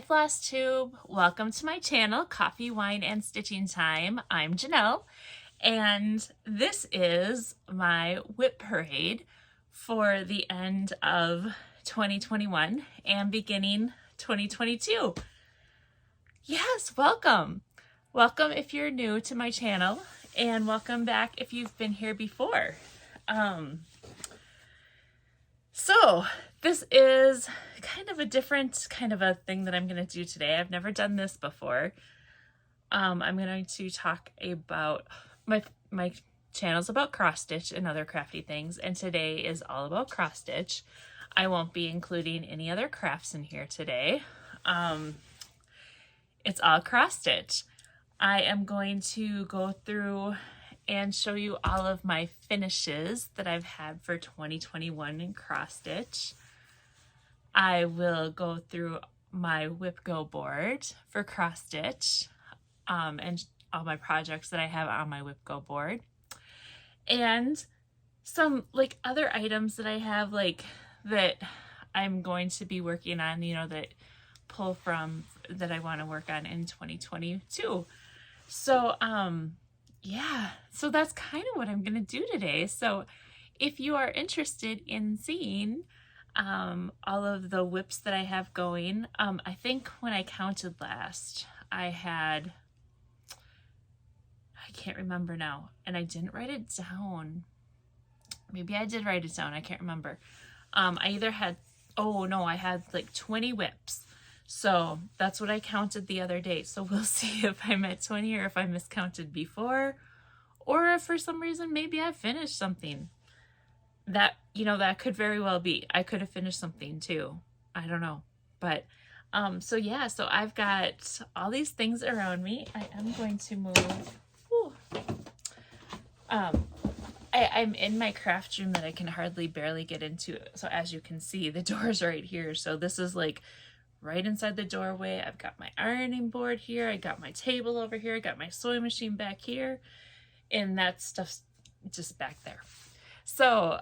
Hi FlossTube, welcome to my channel, Coffee, Wine, and Stitching Time. I'm Janelle, and this is my WIP parade for the end of 2021 and beginning 2022. Yes, welcome. Welcome if you're new to my channel, and welcome back if you've been here before. So this is kind of a different kind of a thing that I'm going to do today. I've never done this before. I'm going to talk about my channel's about cross stitch and other crafty things, and today is all about cross stitch. I won't be including any other crafts in here today. It's all cross stitch. I am going to go through and show you all of my finishes that I've had for 2021 in cross stitch. I will go through my WIPGO board for cross stitch and all my projects that I have on my WIPGO board, and some like other items that I have like that I'm going to be working on, you know, that pull from that I want to work on in 2022. So yeah, so that's kind of what I'm going to do today. So if you are interested in seeing all of the whips that I have going, I think when I counted last, I can't remember now, and I didn't write it down. Maybe I did write it down, I can't remember. I either had, oh no, I had like 20 whips. So that's what I counted the other day. So we'll see if I'm at 20 or if I miscounted before, or if for some reason maybe I finished something. That, you know, that could very well be. I could have finished something too. I don't know. But so yeah, so I've got all these things around me. I am going to move. I'm in my craft room that I can hardly barely get into. So as you can see, the door's right here. So this is like right inside the doorway. I've got my ironing board here. I got my table over here. I got my sewing machine back here. And that stuff's just back there. So,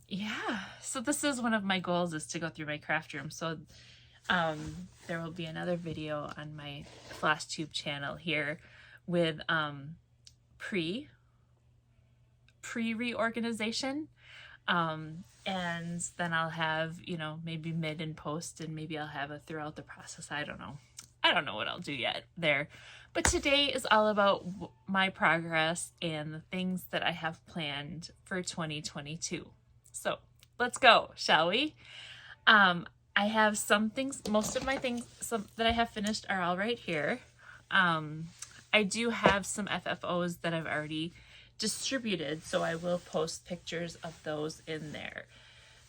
yeah. So this is one of my goals, is to go through my craft room. So, there will be another video on my FlossTube channel here with, pre-reorganization. And then I'll have, you know, maybe mid and post, and maybe I'll have it throughout the process. I don't know. I don't know what I'll do yet there. But today is all about my progress and the things that I have planned for 2022. So let's go, shall we? I have some things, most of my things that I have finished are all right here. I do have some FFOs that I've already distributed, so I will post pictures of those in there.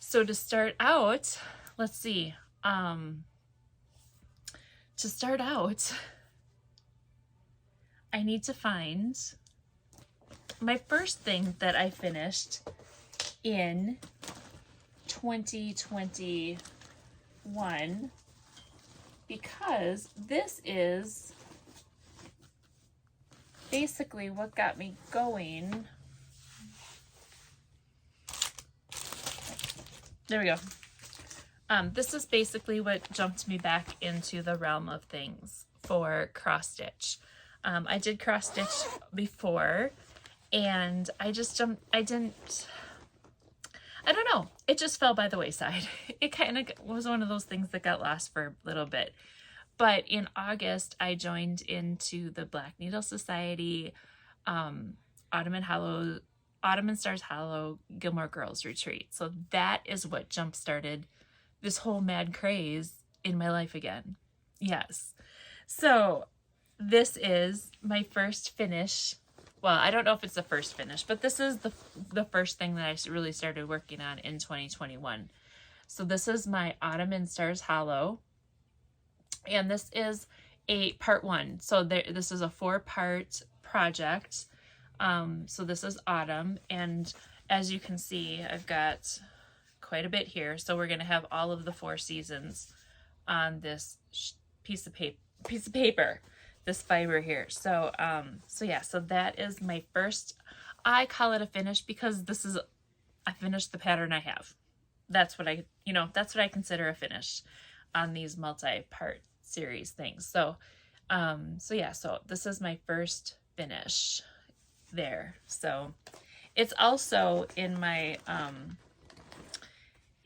So to start out, let's see. To start out, I need to find my first thing that I finished in 2021, because this is basically what got me going. There we go. This is basically what jumped me back into the realm of things for cross stitch. I did cross stitch before, and I don't know, it just fell by the wayside. It kind of was one of those things that got lost for a little bit. But in August, I joined into the Black Needle Society, Autumn and Stars Hollow Gilmore Girls Retreat. So that is what jump-started this whole mad craze in my life again. Yes. So this is my first finish. Well, I don't know if it's the first finish, but this is the first thing that I really started working on in 2021. So this is my Autumn and Stars Hollow, and this is a part 1. So this is a 4-part project. So this is Autumn, and as you can see, I've got quite a bit here. So we're going to have all of the 4 seasons on this piece of paper, this fiber here. So so yeah, so that is my first, I call it a finish because I finished the pattern I have. That's what I consider a finish on these multi-part series things. So, so yeah, so this is my first finish there. So it's also in my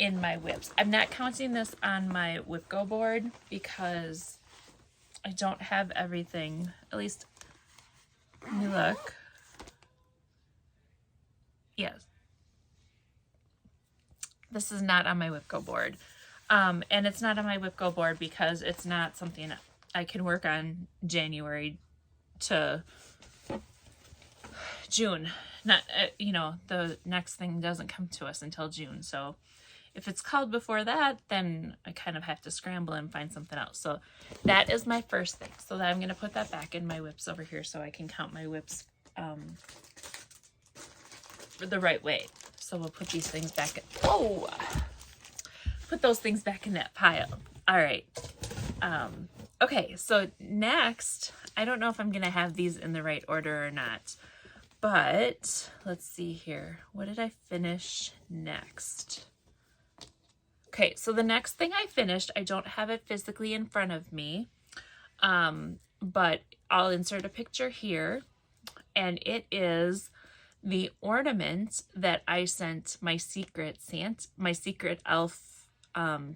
WIPs. I'm not counting this on my WIPGO board because I don't have everything. At least, let me look. Yes. This is not on my WIPGO board. And it's not on my WIPGO board because it's not something I can work on January to June. Not, you know, the next thing doesn't come to us until June. So if it's called before that, then I kind of have to scramble and find something else. So that is my first thing. So that I'm going to put that back in my WIPs over here so I can count my WIPs the right way. So we'll put these things back in. Oh, put those things back in that pile. All right. Okay, so next, I don't know if I'm going to have these in the right order or not, but let's see here. What did I finish next? Okay, so the next thing I finished, I don't have it physically in front of me, but I'll insert a picture here, and it is the ornament that I sent my secret elf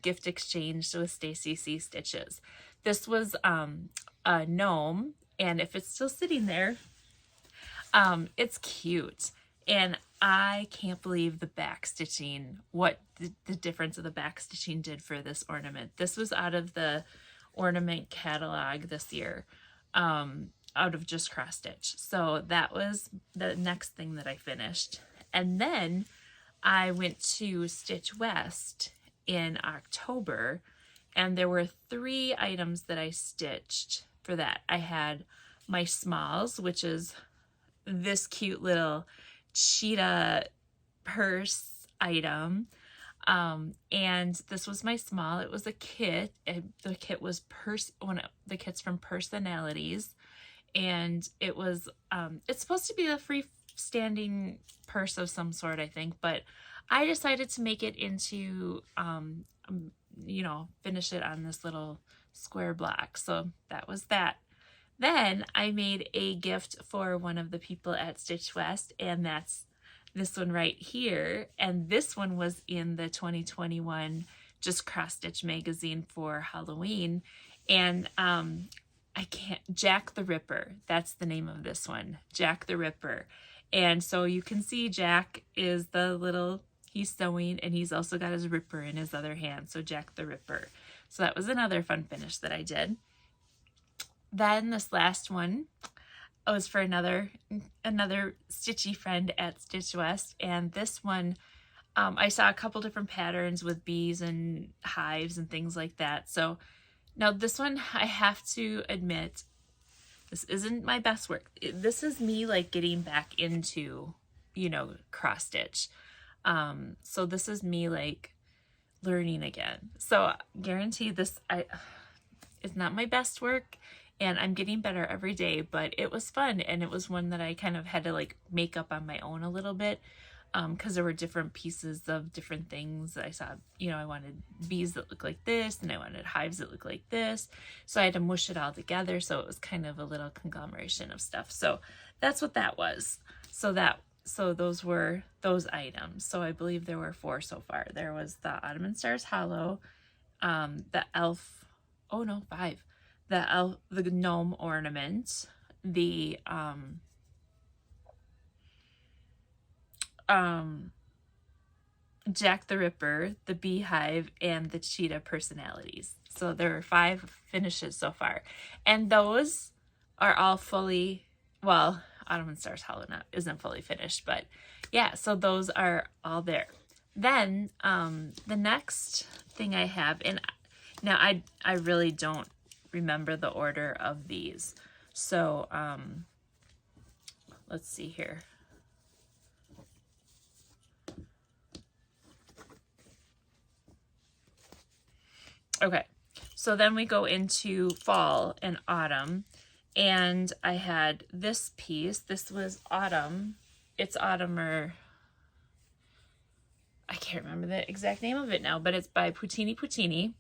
gift exchange with Stacy C Stitches. This was a gnome, and if it's still sitting there, it's cute. And I can't believe the back stitching, what the difference of the back stitching did for this ornament. This was out of the ornament catalog this year, out of just cross stitch. So that was the next thing that I finished. And then I went to Stitch West in October, and there were 3 items that I stitched for that. I had my smalls, which is this cute little cheetah purse item, and this was my small. It was a kit. The kit was one of the kits from Personalities, and it was it's supposed to be a freestanding purse of some sort, I think, but I decided to make it into you know, finish it on this little square block. So that was that. Then I made a gift for one of the people at Stitch West, and that's this one right here. And this one was in the 2021 Just Cross Stitch magazine for Halloween. And Jack the Ripper, that's the name of this one, Jack the Ripper. And so you can see Jack is the little, he's sewing, and he's also got his ripper in his other hand. So Jack the Ripper. So that was another fun finish that I did. Then this last one was for another stitchy friend at Stitch West, and this one I saw a couple different patterns with bees and hives and things like that. So now this one, I have to admit, this isn't my best work. This is me like getting back into, you know, cross stitch. So this is me like learning again. So guarantee this it's not my best work, and I'm getting better every day, but it was fun, and it was one that I kind of had to like make up on my own a little bit, because there were different pieces of different things. I saw, you know, I wanted bees that look like this, and I wanted hives that look like this, so I had to mush it all together. So it was kind of a little conglomeration of stuff. So that's what that was. So those were those items. So I believe there were 4 so far. There was the Ottoman Stars Hollow, the elf, oh no, 5. The gnome ornament, the Jack the Ripper, the beehive, and the cheetah Personalities. So there are 5 finishes so far, and those are all fully, well, Ottoman Stars Hollow isn't fully finished, but yeah, so those are all there. Then the next thing I have, and now I really don't remember the order of these, so let's see here. Okay, so then we go into fall and autumn, and I had this piece. This was autumn. It's autumn, or I can't remember the exact name of it now, but it's by Puccini.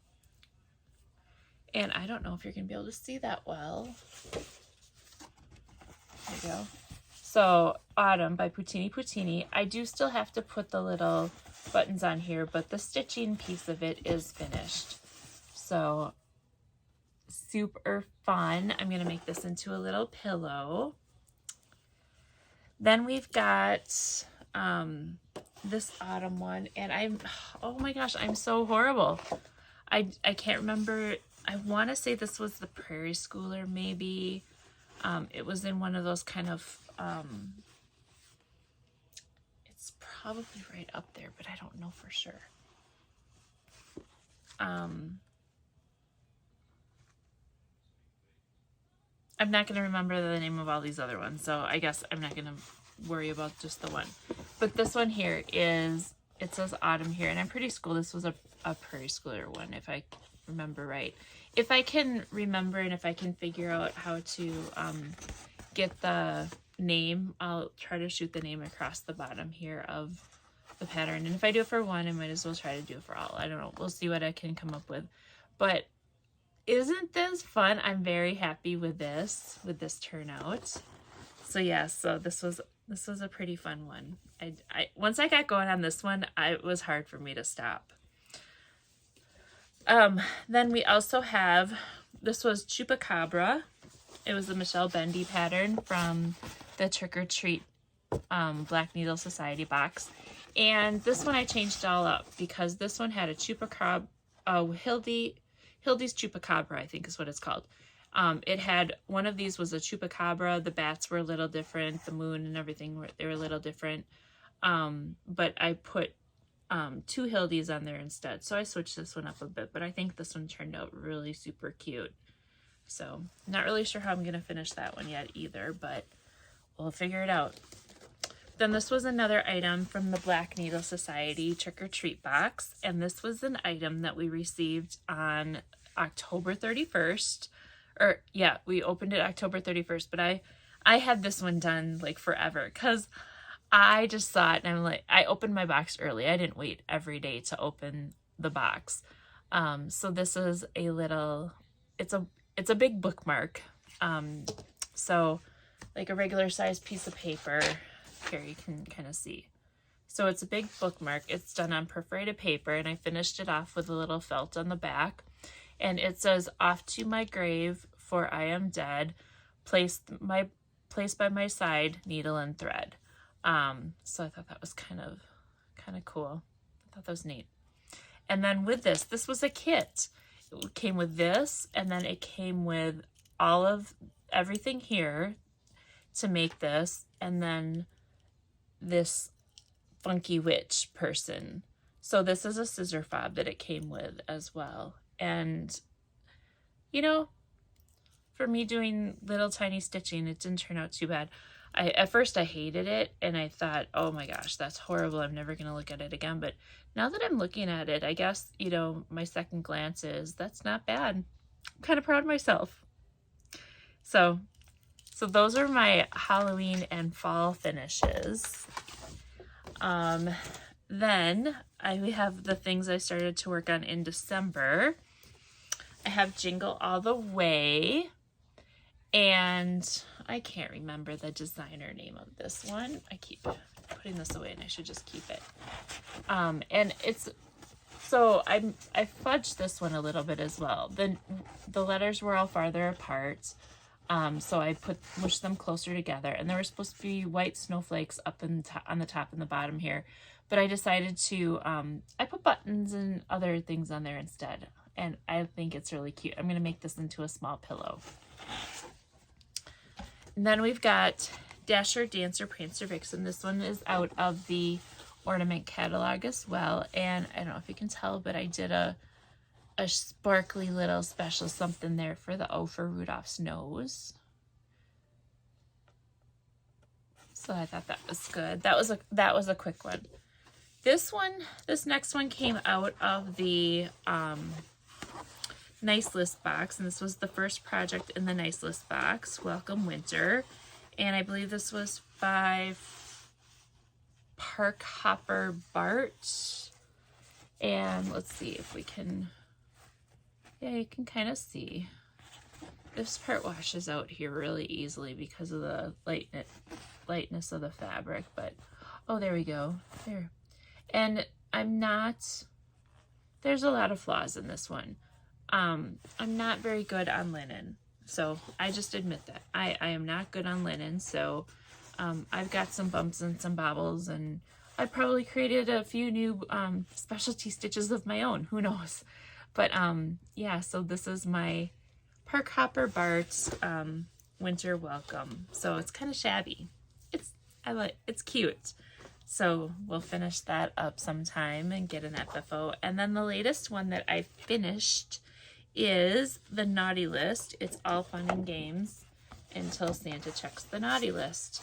And I don't know if you're going to be able to see that well. There you go. So Autumn by Puccini Puccini. I do still have to put the little buttons on here, but the stitching piece of it is finished. So super fun. I'm going to make this into a little pillow. Then we've got this autumn one, and oh my gosh, I'm so horrible. I can't remember. I want to say this was the Prairie Schooler, maybe. It was in one of those kind of, it's probably right up there, but I don't know for sure. I'm not going to remember the name of all these other ones, so I guess I'm not going to worry about just the one. But this one here is, it says autumn here, and I'm pretty sure this was a Prairie Schooler one, if I remember right. If I can remember and if I can figure out how to get the name, I'll try to shoot the name across the bottom here of the pattern. And if I do it for one, I might as well try to do it for all. I don't know. We'll see what I can come up with. But isn't this fun? I'm very happy with this turnout. So yeah, so this was a pretty fun one. I once I got going on this one, it was hard for me to stop. Then we also have, this was Chupacabra. It was the Michelle Bendy pattern from the Trick or Treat Black Needle Society box. And this one I changed all up because this one had a Chupacabra, Hildy's Chupacabra, I think is what it's called. It had, one of these was a Chupacabra. The bats were a little different. The moon and everything, they were a little different. But I put two Hildy's on there instead. So I switched this one up a bit, but I think this one turned out really super cute. So not really sure how I'm going to finish that one yet either, but we'll figure it out. Then this was another item from the Black Needle Society Trick or Treat box. And this was an item that we received on October 31st. Or yeah, we opened it October 31st, but I had this one done like forever because I just saw it and I'm like, I opened my box early. I didn't wait every day to open the box. So this is a little, it's a big bookmark. So like a regular size piece of paper. Here you can kind of see. So it's a big bookmark. It's done on perforated paper, and I finished it off with a little felt on the back. And it says, "Off to my grave, for I am dead. Placed by my side, needle and thread." So I thought that was kind of cool. I thought that was neat. And then with this was a kit. It came with this, and then it came with all of everything here to make this, and then this funky witch person. So this is a scissor fob that it came with as well. And you know, for me doing little tiny stitching, it didn't turn out too bad. At first I hated it and I thought, oh my gosh, that's horrible, I'm never gonna look at it again. But now that I'm looking at it, I guess, you know, my second glance is that's not bad. I'm kind of proud of myself. So those are my Halloween and fall finishes. Then we have the things I started to work on in December. I have Jingle All the Way, and I can't remember the designer name of this one. I keep putting this away and I should just keep it. And it's, so I fudged this one a little bit as well. The letters were all farther apart. So I mushed them closer together, and there were supposed to be white snowflakes up on the top and the bottom here, but I decided to, I put buttons and other things on there instead, and I think it's really cute. I'm going to make this into a small pillow. And then we've got Dasher, Dancer, Prancer, Vixen. This one is out of the ornament catalog as well, and I don't know if you can tell, but I did a sparkly little special something there for the O for Rudolph's nose. So I thought that was good. That was a quick one. This next one came out of the Nice List box, and this was the first project in the Nice List box, Welcome Winter. And I believe this was by Park Hopper Bart. And let's see if we can Yeah, you can kind of see. This part washes out here really easily because of the lightness of the fabric, but oh, there we go. There. And there's a lot of flaws in this one. I'm not very good on linen, so I just admit that. I am not good on linen, so I've got some bumps and some bobbles, and I probably created a few new specialty stitches of my own, who knows. But yeah, so this is my Park Hopper Bart winter welcome. So it's kind of shabby. It's cute. So we'll finish that up sometime and get an FFO. And then the latest one that I finished is the naughty list. It's all fun and games until Santa checks the naughty list.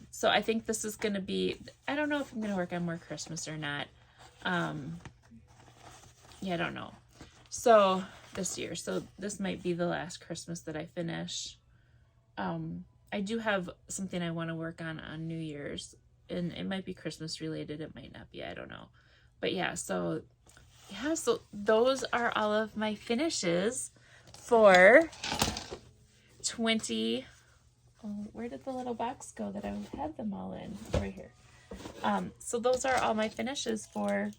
So I think this is going to be, I don't know if I'm going to work on more Christmas or not. Yeah, I don't know. So this year, so this might be the last Christmas that I finish. I do have something I want to work on New Year's, and it might be Christmas related, it might not be, I don't know. But yeah, so those are all of my finishes for where did the little box go that I had them all in? Over here. So those are all my finishes for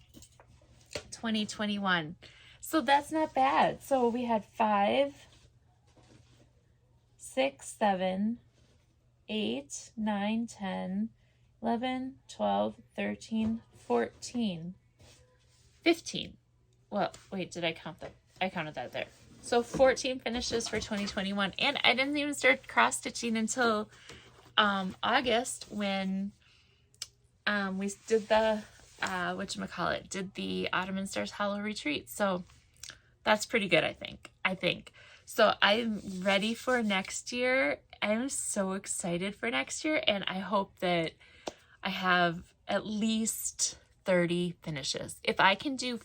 2021. So that's not bad. So we had 5, 6, 7, 8, 9, 10, 11, 12, 13, 14, 15. Well, wait, did I count that? I counted that there. So 14 finishes for 2021. And I didn't even start cross-stitching until August when we did the, did the Autumn and Stars Hollow Retreat. So that's pretty good, I think. So I'm ready for next year. I'm so excited for next year, and I hope that I have at least 30 finishes. If I can do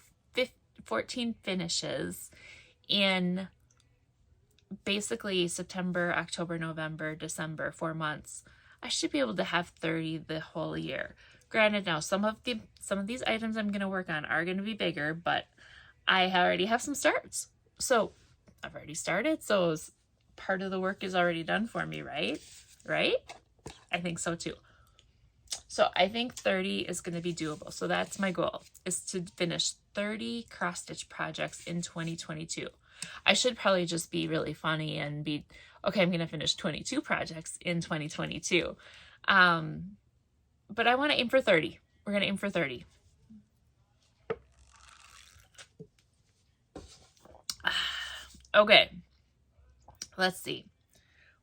14 finishes in basically September, October, November, December, 4 months, I should be able to have 30 the whole year. Granted, now some of these items I'm going to work on are going to be bigger, but I already have some starts. So I've already started, so part of the work is already done for me, right? Right? I think so too. So I think 30 is going to be doable. So that's my goal, is to finish 30 cross-stitch projects in 2022. I should probably just be really funny and be, okay, I'm going to finish 22 projects in 2022. But I want to aim for 30. We're going to aim for 30. Okay, let's see.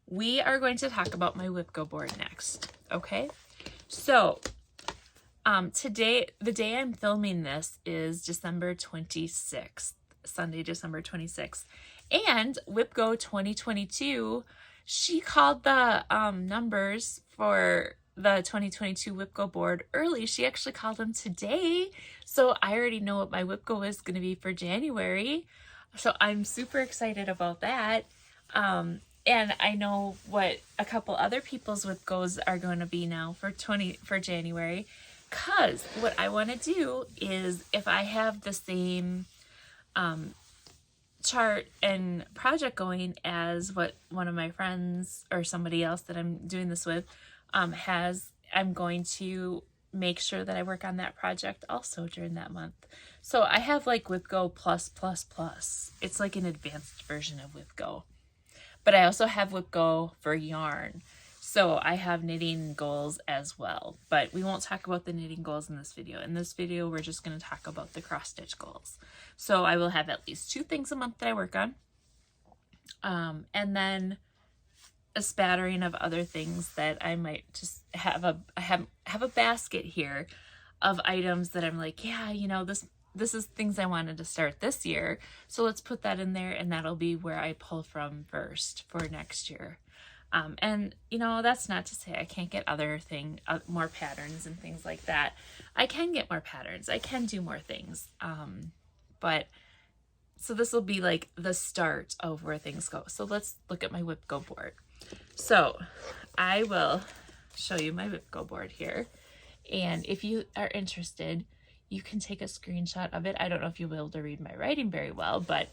We are going to talk about my WIPGO board next, okay? So, today, the day I'm filming this is December 26th, Sunday, December 26th. And WIPGO 2022, she called the numbers for the 2022 WIPGO board early. She actually called them today. So I already know what my WIPGO is going to be for January. So I'm super excited about that. And I know what a couple other people's WIPGOs are going to be now for January. Because what I want to do is, if I have the same chart and project going as what one of my friends or somebody else that I'm doing this with has, I'm going to make sure that I work on that project also during that month. So I have like WIPGO plus. It's like an advanced version of WIPGO. But I also have WIPGO for yarn. So I have knitting goals as well. But we won't talk about the knitting goals in this video. In this video, we're just going to talk about the cross-stitch goals. So I will have at least 2 things a month that I work on. And then a spattering of other things that I might just have a basket here of items that I'm like, yeah, you know, this is things I wanted to start this year. So let's put that in there, and that'll be where I pull from first for next year. And you know, that's not to say I can't get more patterns and things like that. I can get more patterns. I can do more things. But so this will be like the start of where things go. So let's look at my WIPGO board. So I will show you my WIPGO board here. And if you are interested, you can take a screenshot of it. I don't know if you'll be able to read my writing very well, but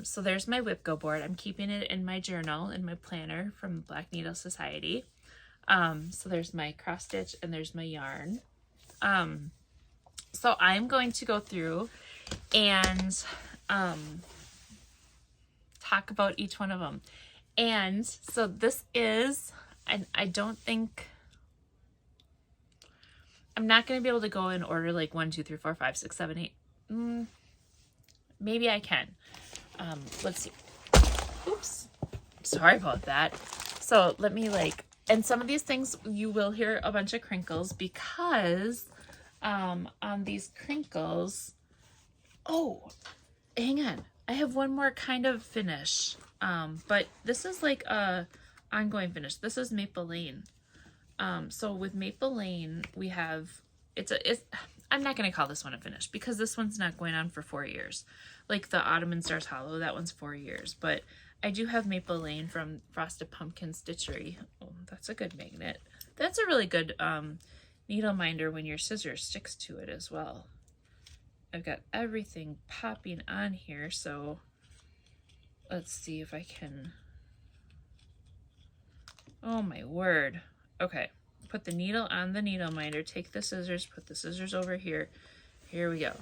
So there's my WIPGO board. I'm keeping it in my journal, in my planner from Black Needle Society. So there's my cross stitch and there's my yarn. So I'm going to go through and talk about each one of them. And so this is, I don't think, I'm not going to be able to go in order like 1, 2, 3, 4, 5, 6, 7, 8. Maybe I can. Let's see. Oops. Sorry about that. So let me and some of these things you will hear a bunch of crinkles because on these crinkles, oh, hang on. I have one more kind of finish. But this is like a ongoing finish. This is Maple Lane. So with Maple Lane, we have, I'm not going to call this one a finish because this one's not going on for 4 years. Like the Autumn and Stars Hollow, that one's 4 years. But I do have Maple Lane from Frosted Pumpkin Stitchery. Oh, that's a good magnet. That's a really good needle minder when your scissor sticks to it as well. I've got everything popping on here, so let's see if I can. Oh my word. Okay, put the needle on the needle minder, take the scissors, put the scissors over here. Here we go.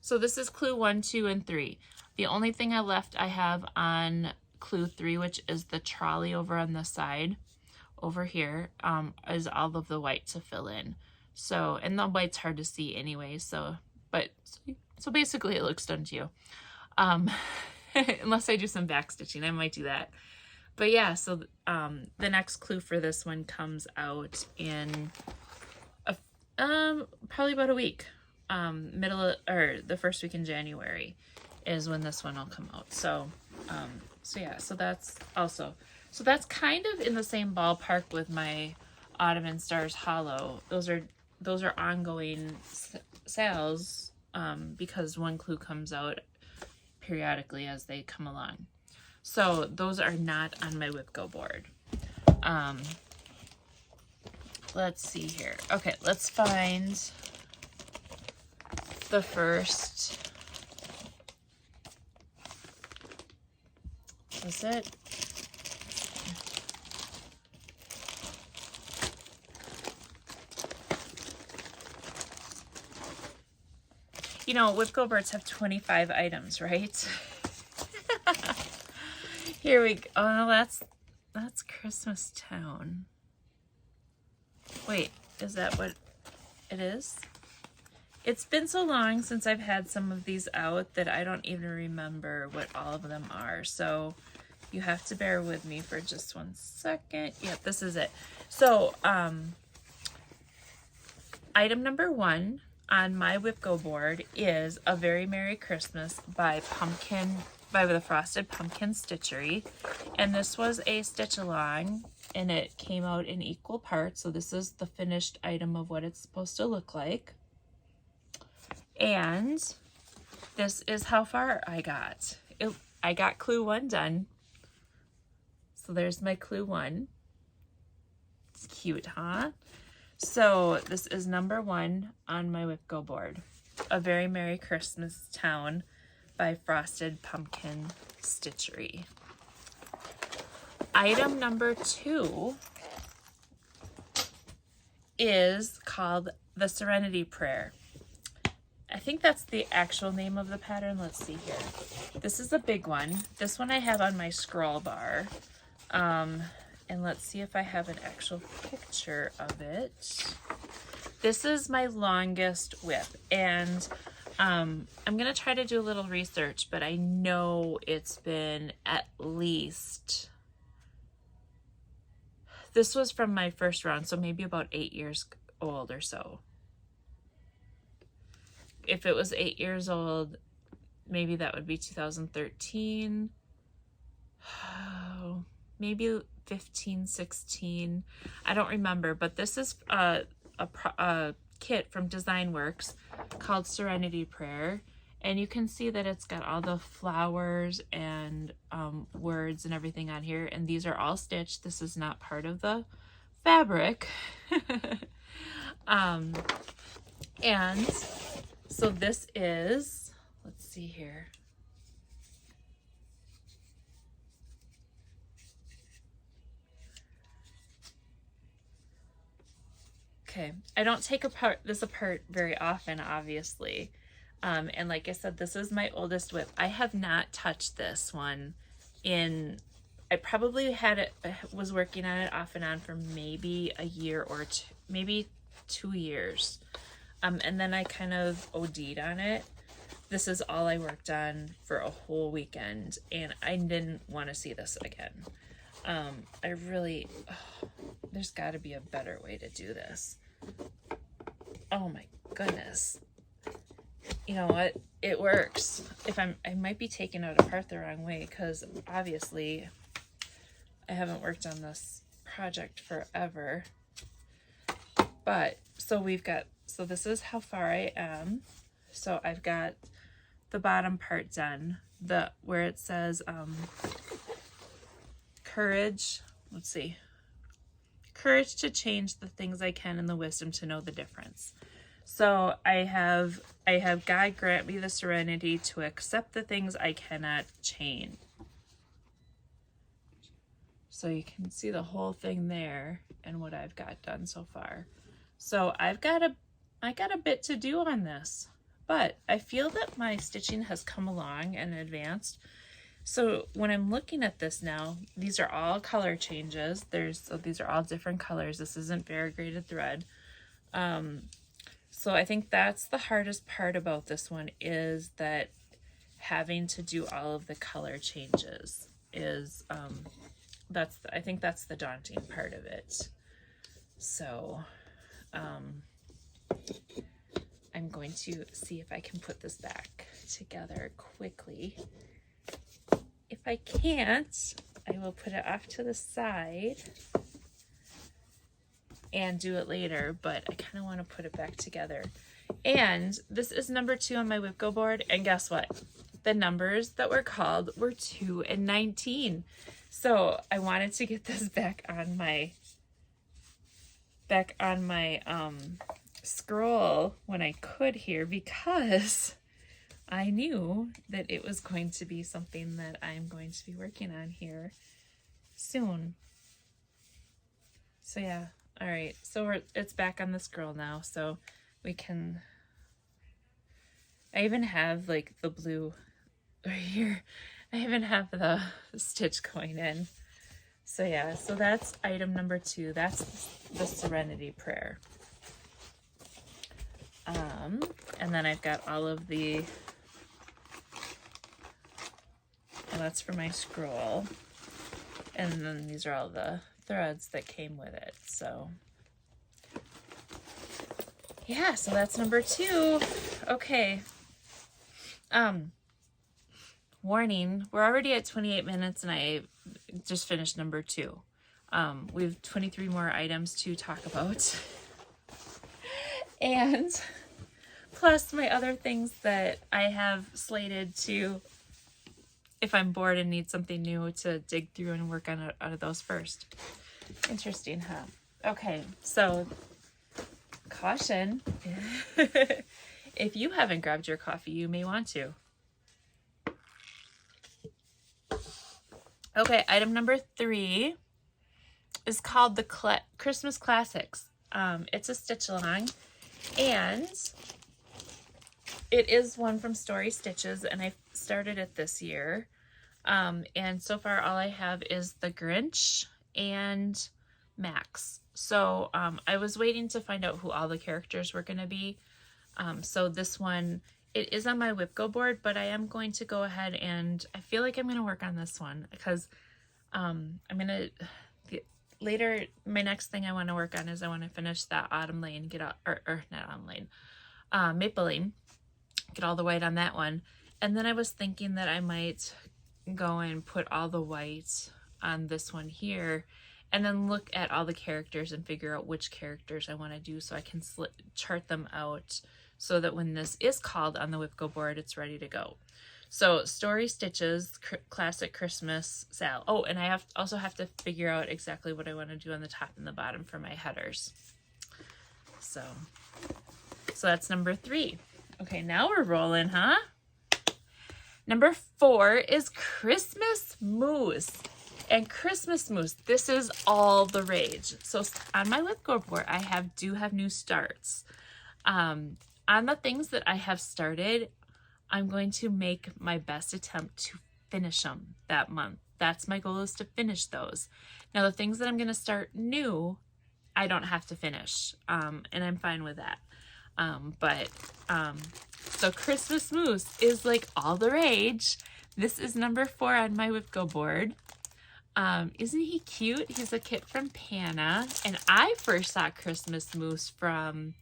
So this is clue 1, 2, and 3. The only thing I have on clue 3, which is the trolley over on the side over here, is all of the white to fill in. So, and the white's hard to see anyway, so basically it looks done to you. Unless I do some back stitching, I might do that. But yeah, so the next clue for this one comes out in probably about a week. The first week in January is when this one will come out. So yeah, so that's kind of in the same ballpark with my Autumn and Stars Hollow. Those are ongoing sales because one clue comes out periodically as they come along. So those are not on my WIPGO board. Let's see here. Okay, let's find the first. Is it? You know, WIPGO boards have 25 items, right? Here we go. Oh, that's Christmas Town. Wait, is that what it is? It's been so long since I've had some of these out that I don't even remember what all of them are. So you have to bear with me for just 1 second. Yep, this is it. So item number 1 on my WIPGO board is A Very Merry Christmas by the Frosted Pumpkin Stitchery. And this was a stitch along and it came out in equal parts. So this is the finished item of what it's supposed to look like. And this is how far I got. I got clue 1 done. So there's my clue 1. It's cute, huh? So this is number 1 on my WIPGO board. A Very Merry Christmas Town by Frosted Pumpkin Stitchery. Item number 2 is called the Serenity Prayer. I think that's the actual name of the pattern. Let's see here. This is a big one. This one I have on my scroll bar. And let's see if I have an actual picture of it. This is my longest whip, and I'm gonna try to do a little research, but I know it's been at least, this was from my first round, so maybe about 8 years old or so. If it was 8 years old, maybe that would be 2013. Oh, maybe 15, 16. I don't remember, but this is a kit from Design Works called Serenity Prayer. And you can see that it's got all the flowers and words and everything on here. And these are all stitched. This is not part of the fabric. And so this is, let's see here. Okay, I don't take this apart very often, obviously. And like I said, this is my oldest WIP. I have not touched this one in, I probably had it, was working on it off and on for maybe a year or two, maybe 2 years. And then I kind of OD'd on it. This is all I worked on for a whole weekend, and I didn't want to see this again. I really, there's got to be a better way to do this. Oh my goodness. You know what? It works. I might be taking it apart the wrong way, because obviously I haven't worked on this project forever. But so this is how far I am. So I've got the bottom part done, where it says courage, let's see, courage to change the things I can and the wisdom to know the difference. So I have God grant me the serenity to accept the things I cannot change. So you can see the whole thing there and what I've got done so far. So I got a bit to do on this, but I feel that my stitching has come along and advanced. So when I'm looking at this now, these are all color changes. So these are all different colors. This isn't variegated thread. So I think that's the hardest part about this one, is that having to do all of the color changes is, I think that's the daunting part of it. So, I'm going to see if I can put this back together quickly. If I can't, I will put it off to the side and do it later, but I kind of want to put it back together. And this is number 2 on my WIPGO board, and guess what? The numbers that were called were 2 and 19. So I wanted to get this back on my scroll when I could here, because I knew that it was going to be something that I'm going to be working on here soon. So yeah, all right. So it's back on the scroll now, so we can. I even have like the blue right here. I even have the stitch going in. So yeah, so that's item number 2. That's the Serenity Prayer. And then I've got all of the, and that's for my scroll. And then these are all the threads that came with it. So yeah, so that's number 2. Okay. Warning, we're already at 28 minutes and I just finished number 2. We have 23 more items to talk about. And plus my other things that I have slated to, if I'm bored and need something new, to dig through and work on out of those first. Interesting, huh? Okay, so caution. If you haven't grabbed your coffee, you may want to. Okay, item number 3 is called the Christmas Classics. It's a stitch along, and it is one from Story Stitches, and I started it this year. And so far all I have is the Grinch and Max. So I was waiting to find out who all the characters were going to be. So this one, it is on my WIPGO board, but I am going to go ahead and I feel like I'm going to work on this one because I'm going to, later, my next thing I want to work on is I want to finish that Autumn Lane, not Autumn Lane, Maple Lane, get all the white on that one. And then I was thinking that I might go and put all the white on this one here and then look at all the characters and figure out which characters I want to do so I can chart them out so that when this is called on the WIPGO board, it's ready to go. So Story Stitches, Classic Christmas Sal. Oh, and I also have to figure out exactly what I want to do on the top and the bottom for my headers. So that's number 3. Okay, now we're rolling, huh? Number 4 is Christmas Mousse. And Christmas mousse, this is all the rage. So on my WIPGO board, I do have new starts. On the things that I have started, I'm going to make my best attempt to finish them that month. That's my goal, is to finish those. Now the things that I'm going to start new, I don't have to finish, and I'm fine with that. So Christmas mousse is like all the rage. This is number 4 on my WIPGO board. Isn't he cute? He's a kit from Pana, and I first saw Christmas mousse from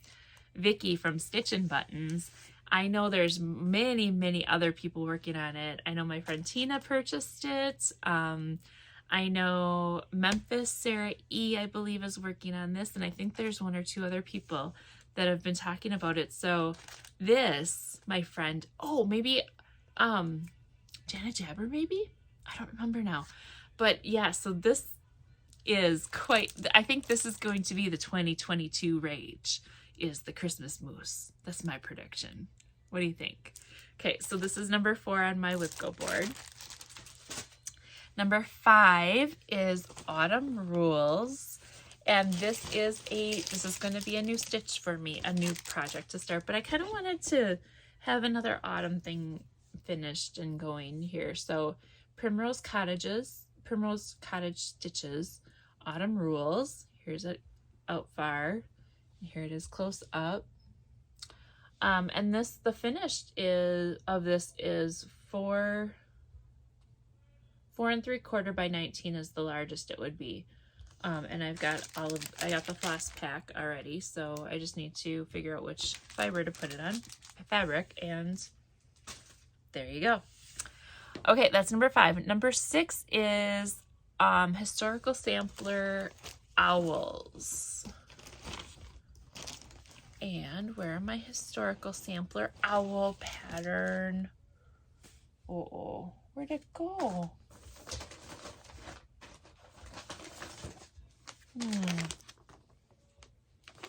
Vicky from Stitchin' Buttons. I know there's many, many other people working on it. I know my friend Tina purchased it. I know Memphis, Sarah E, I believe, is working on this, and I think there's 1 or 2 other people that have been talking about it. So this, my friend, oh, maybe Janet Jabber, maybe? I don't remember now. But yeah, so this is quite, I think this is going to be the 2022 rage, is the Christmas mousse. That's my prediction. What do you think? Okay, so this is number 4 on my WIPGO board. Number 5 is Autumn Rules. And this is going to be a new stitch for me, a new project to start. But I kind of wanted to have another autumn thing finished and going here. So Primrose Cottage Stitches, Autumn Rules. Here's it out far. Here it is close up. And this, the finished of this is 4 3/4 by 19 is the largest it would be. And I got the floss pack already, so I just need to figure out which fiber to put it on, fabric, and there you go. Okay, that's number 5. Number 6 is Historical Sampler Owls. And where are my Historical Sampler Owl pattern? Uh-oh, where'd it go?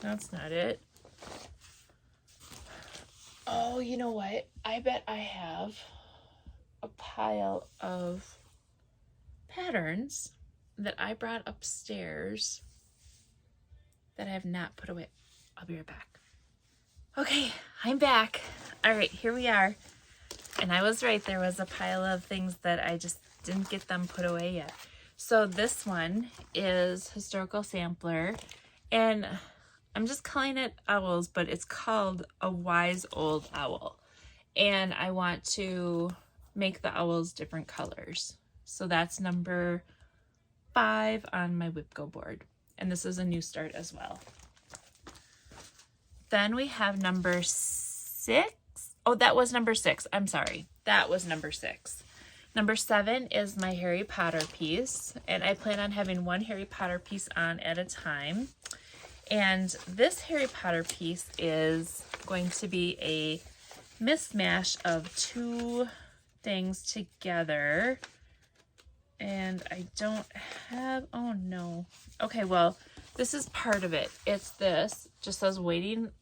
That's not it. Oh, you know what? I bet I have a pile of patterns that I brought upstairs that I have not put away. I'll be right back. Okay, I'm back. All right, here we are. And I was right, there was a pile of things that I just didn't get them put away yet. So this one is Historical Sampler, and I'm just calling it owls, but it's called A Wise Old Owl. And I want to make the owls different colors. So that's number 5 on my WIPGO board. And this is a new start as well. Then we have number 6. Oh, that was number 6. I'm sorry. That was number 6. Number 7 is my Harry Potter piece, and I plan on having 1 Harry Potter piece on at a time. And this Harry Potter piece is going to be a mismatch of 2 things together. And I don't have, oh no. Okay, well, this is part of it. It's this, just says waiting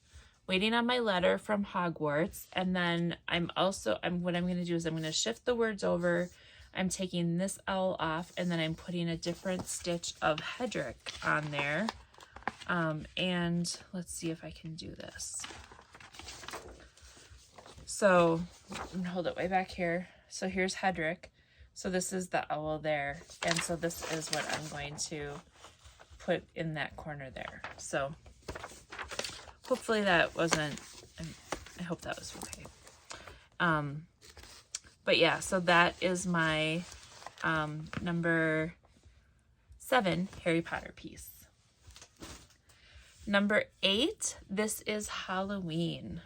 on my letter from Hogwarts. And then what I'm going to do is I'm going to shift the words over. I'm taking this owl off, and then I'm putting a different stitch of Hedrick on there. And let's see if I can do this. So I'm going to hold it way back here. So here's Hedrick. So this is the owl there. And so this is what I'm going to put in that corner there. So hopefully that wasn't, I hope that was okay. But yeah, so that is my number 7 Harry Potter piece. Number 8, this is Halloween.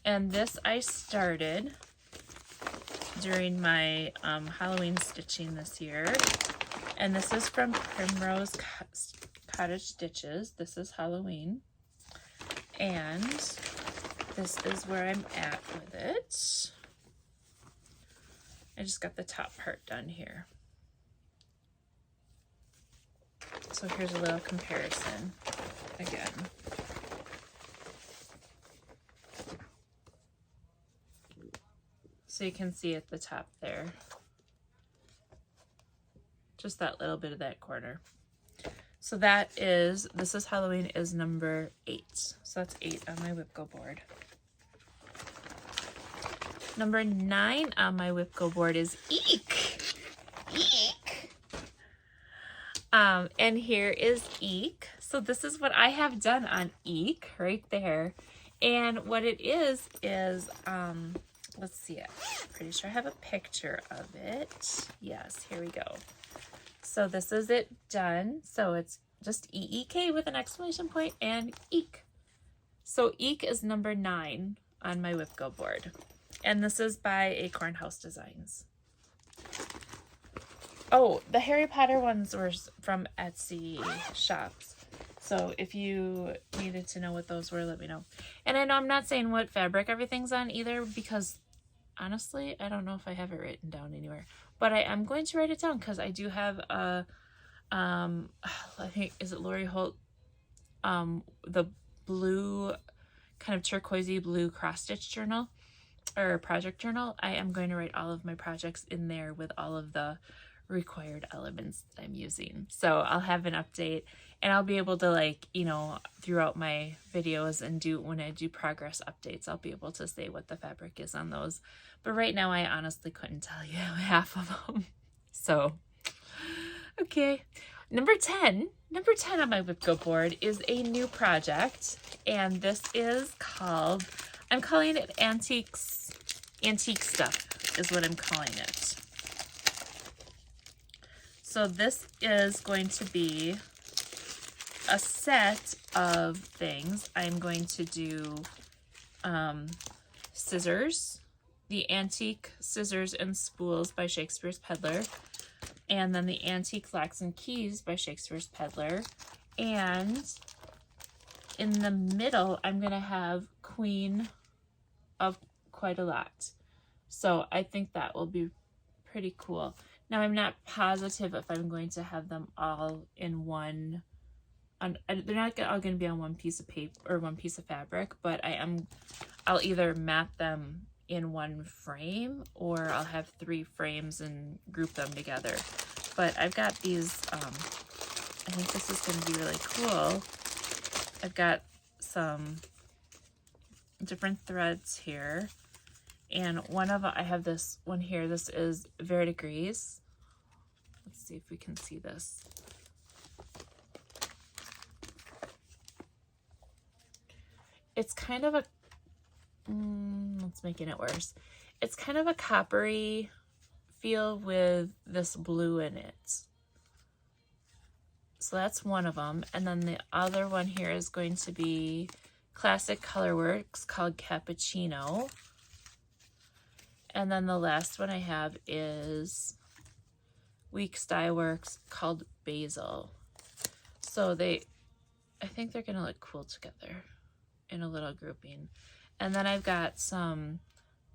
And this I started during my Halloween stitching this year. And this is from Primrose Cottage Stitches. This is Halloween. And this is where I'm at with it. I just got the top part done here. So here's a little comparison again. So you can see at the top there. just that little bit of that corner. So that is, this is Halloween is number 8. So that's 8 on my WIPGO board. Number 9 on my WIPGO board is Eeek. Eeek. And here is Eeek. So this is what I have done on Eeek right there. And what it is, let's see it. Pretty sure I have a picture of it. Yes, here we go. So this is it done. So it's just EEK with an exclamation point and Eeek. So Eeek is number 9 on my WIPGO board. And this is by Acorn House Designs. Oh, the Harry Potter ones were from Etsy shops. So if you needed to know what those were, let me know. And I know I'm not saying what fabric everything's on either, because honestly, I don't know if I have it written down anywhere. But I am going to write it down because I do have a, I think, is it Lori Holt? The blue, kind of turquoisey blue cross-stitch journal, or project journal. I am going to write all of my projects in there with all of the required elements that I'm using. So I'll have an update, and I'll be able to, like, you know, throughout my videos and when I do progress updates, I'll be able to say what the fabric is on those. But right now I honestly couldn't tell you half of them. So, okay. Number 10 on my WIPGO board is a new project, and this is called, I'm calling it antique stuff is what I'm calling it. So this is going to be a set of things. I'm going to do scissors, the antique scissors and spools by Shakespeare's Peddler, and then the antique locks and keys by Shakespeare's Peddler. And in the middle, I'm going to have Queen of quite a lot. So I think that will be pretty cool. Now, I'm not positive if I'm going to have them all in one, they're not all going to be on one piece of paper or one piece of fabric, but I'll either mat them in one frame, or I'll have 3 frames and group them together. But I've got these, I think this is going to be really cool. I've got some different threads here. And one of them, I have this one here. This is verdigris. Let's see if we can see this. It's kind of a, let's making it worse. It's kind of a coppery feel with this blue in it. So that's one of them. And then the other one here is going to be Classic Colorworks called Cappuccino. And then the last one I have is Week Style Works called Basil. So I think they're gonna look cool together in a little grouping. And then I've got some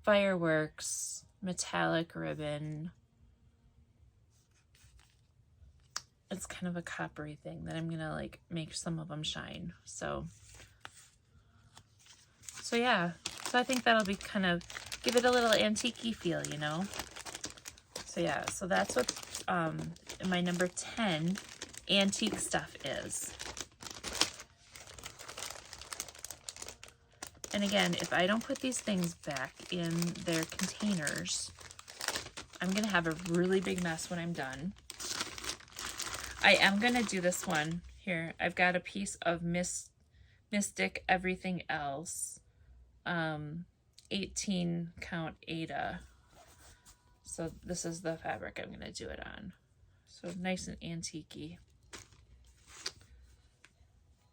Fireworks metallic ribbon. It's kind of a coppery thing that I'm gonna like make some of them shine. So yeah, so I think that'll be kind of, give it a little antique-y feel, you know? So yeah, so that's what my number 10 antique stuff is. And again, if I don't put these things back in their containers, I'm gonna have a really big mess when I'm done. I am gonna do this one here. I've got a piece of Mystic Everything Else, 18 count Ada. So this is the fabric I'm gonna do it on. So nice and antique-y.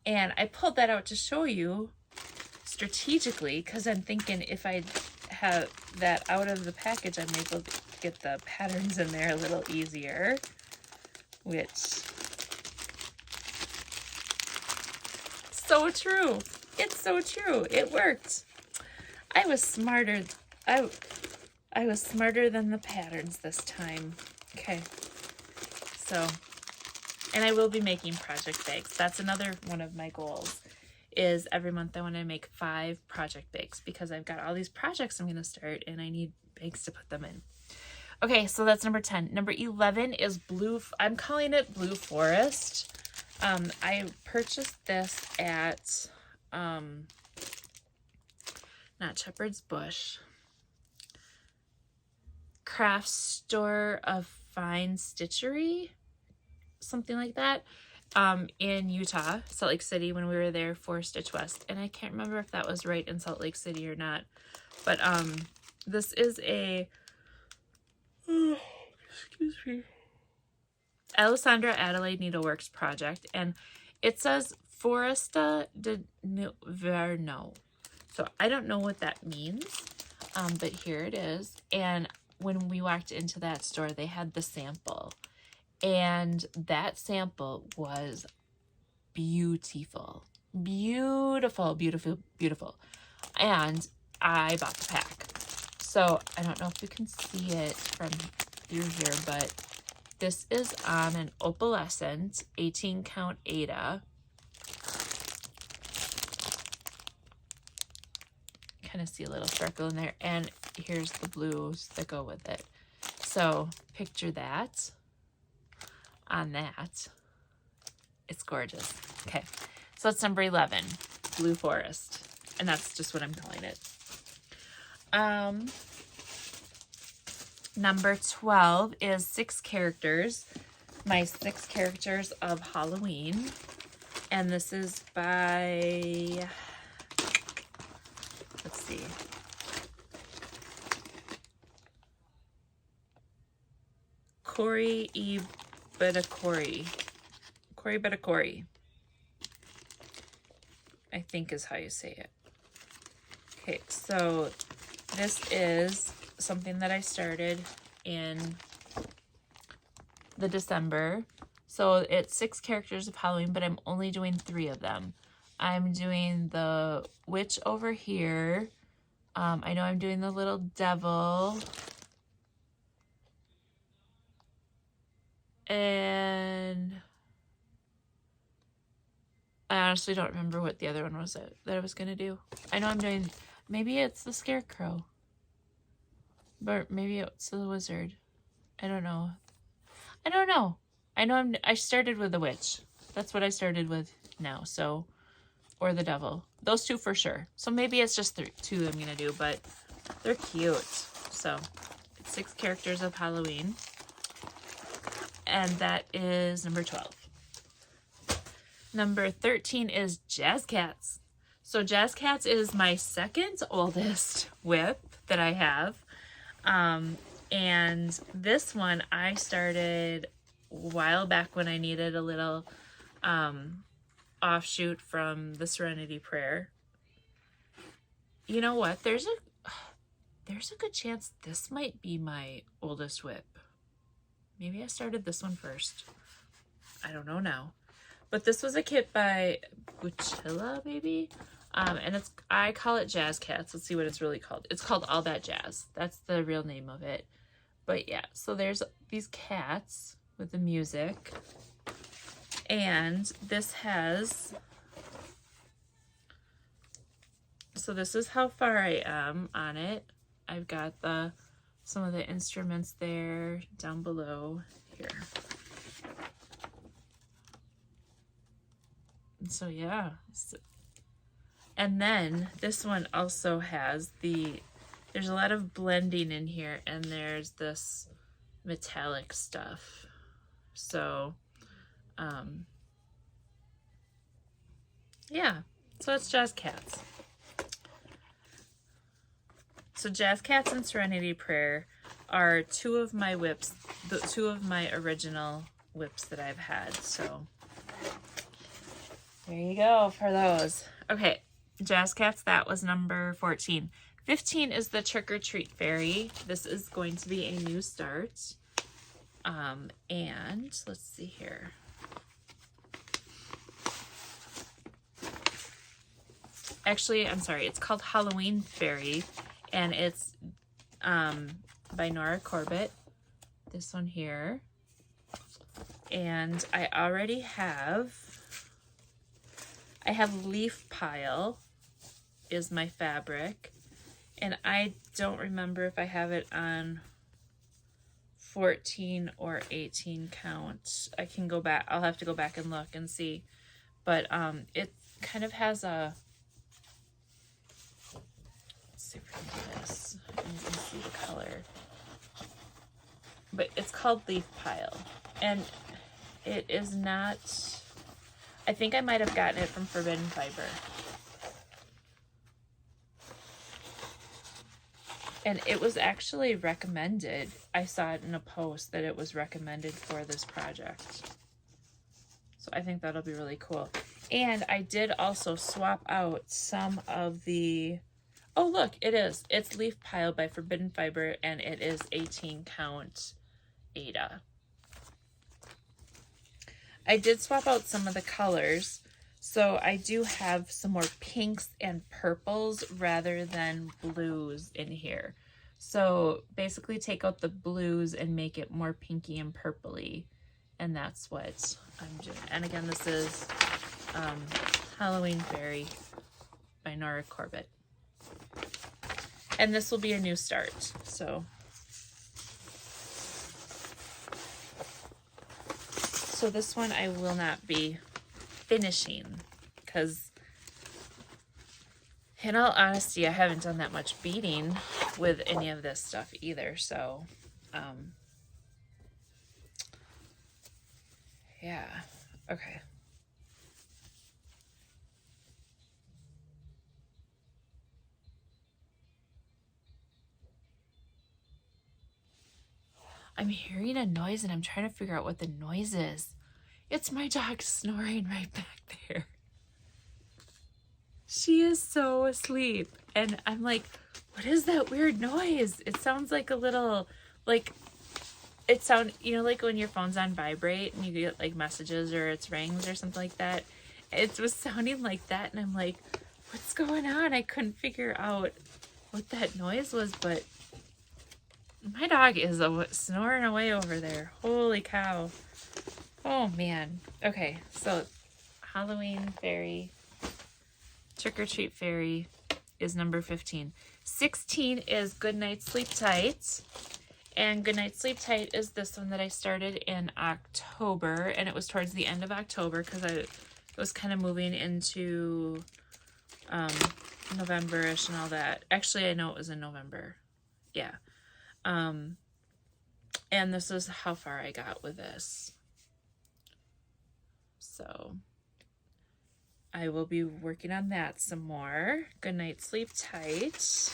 And I pulled that out to show you strategically, because I'm thinking if I have that out of the package, I'm able to get the patterns in there a little easier, which, so true. It's so true. It worked. I was smarter. I was smarter than the patterns this time. Okay. So, and I will be making project bags. That's another one of my goals, is every month I want to make 5 project bags, because I've got all these projects I'm going to start and I need bags to put them in. Okay, so that's number 10. Number 11 is blue. I'm calling it Blue Forest. I purchased this at, not Shepherd's Bush, Craft Store of Fine Stitchery, something like that, in Utah, Salt Lake City, when we were there for Stitch West. And I can't remember if that was right in Salt Lake City or not. But this is a, excuse me, Alessandra Adelaide Needleworks project, and it says Foresta de Verno. So I don't know what that means, but here it is. And when we walked into that store, they had the sample, and that sample was beautiful, beautiful, beautiful, beautiful. And I bought the pack. So I don't know if you can see it from through here, but this is on an opalescent 18 count Aida. Kind of see a little sparkle in there, and here's the blues that go with it. So picture that on that. It's gorgeous. Okay, so it's number 11, Blue Forest, and that's just what I'm calling it. Number 12 is 6 characters, my 6 characters of Halloween, and this is by, let's see, Corey Betakori. Corey Betakori, I think is how you say it. Okay, so this is something that I started in the December. So it's 6 characters of Halloween, but I'm only doing 3 of them. I'm doing the witch over here. I know I'm doing the little devil. And I honestly don't remember what the other one was that I was going to do. I know I'm doing, maybe it's the scarecrow. But maybe it's the wizard. I don't know. I don't know. I know I started with the witch. That's what I started with now. So, or the devil. Those 2 for sure. So maybe it's just 2 I'm going to do, but they're cute. So, it's 6 characters of Halloween. And that is number 12. Number 13 is Jazz Cats. So Jazz Cats is my second oldest whip that I have. And this one I started a while back when I needed a little offshoot from the Serenity Prayer. You know what? There's a good chance this might be my oldest whip. Maybe I started this one first. I don't know now. But this was a kit by Buchilla, maybe? And I call it Jazz Cats. Let's see what it's really called. It's called All That Jazz. That's the real name of it. But yeah, so there's these cats with the music. And this has, so this is how far I am on it. I've got some of the instruments there down below here. And so yeah. And then this one also has there's a lot of blending in here, and there's this metallic stuff. So, yeah, so it's Jazz Cats. So Jazz Cats and Serenity Prayer are 2 of my whips, the 2 of my original whips that I've had. So there you go for those. Okay. Jazz Cats, that was number 14. 15 is the Trick or Treat Fairy. This is going to be a new start. And let's see here. Actually, I'm sorry, it's called Halloween Fairy, and it's by Nora Corbett. This one here. And I have Leaf Pile is my fabric, and I don't remember if I have it on 14 or 18 count. I can go back, I'll have to go back and look and see. But it kind of has a, let's see if we can do this. You can see the color. But it's called Leaf Pile. And it is not, I think I might have gotten it from Forbidden Fiber. And it was actually recommended. I saw it in a post that it was recommended for this project. So I think that'll be really cool. And I did also swap out some of the, oh look, it is. It's Leaf Pile by Forbidden Fiber, and it is 18 count Ada. I did swap out some of the colors. So I do have some more pinks and purples rather than blues in here. So basically take out the blues and make it more pinky and purpley. And that's what I'm doing. And again, this is Halloween Fairy by Nora Corbett. And this will be a new start. So this one I will not be finishing, because in all honesty, I haven't done that much beading with any of this stuff either. So yeah, okay. I'm hearing a noise and I'm trying to figure out what the noise is. It's my dog snoring right back there. She is so asleep. And I'm like, what is that weird noise? It sounds like a little, like, it sound, you know, like when your phone's on vibrate and you get like messages or it's rings or something like that. It was sounding like that. And I'm like, what's going on? I couldn't figure out what that noise was, but my dog is snoring away over there. Holy cow. Oh man. Okay, so Halloween Fairy, Trick or Treat Fairy is number 15. 16 is Goodnight Sleep Tight. And Goodnight Sleep Tight is this one that I started in October, and it was towards the end of October because I was kind of moving into November-ish and all that. Actually, I know it was in November. Yeah. And this is how far I got with this. So I will be working on that some more. Goodnight Sleep Tight.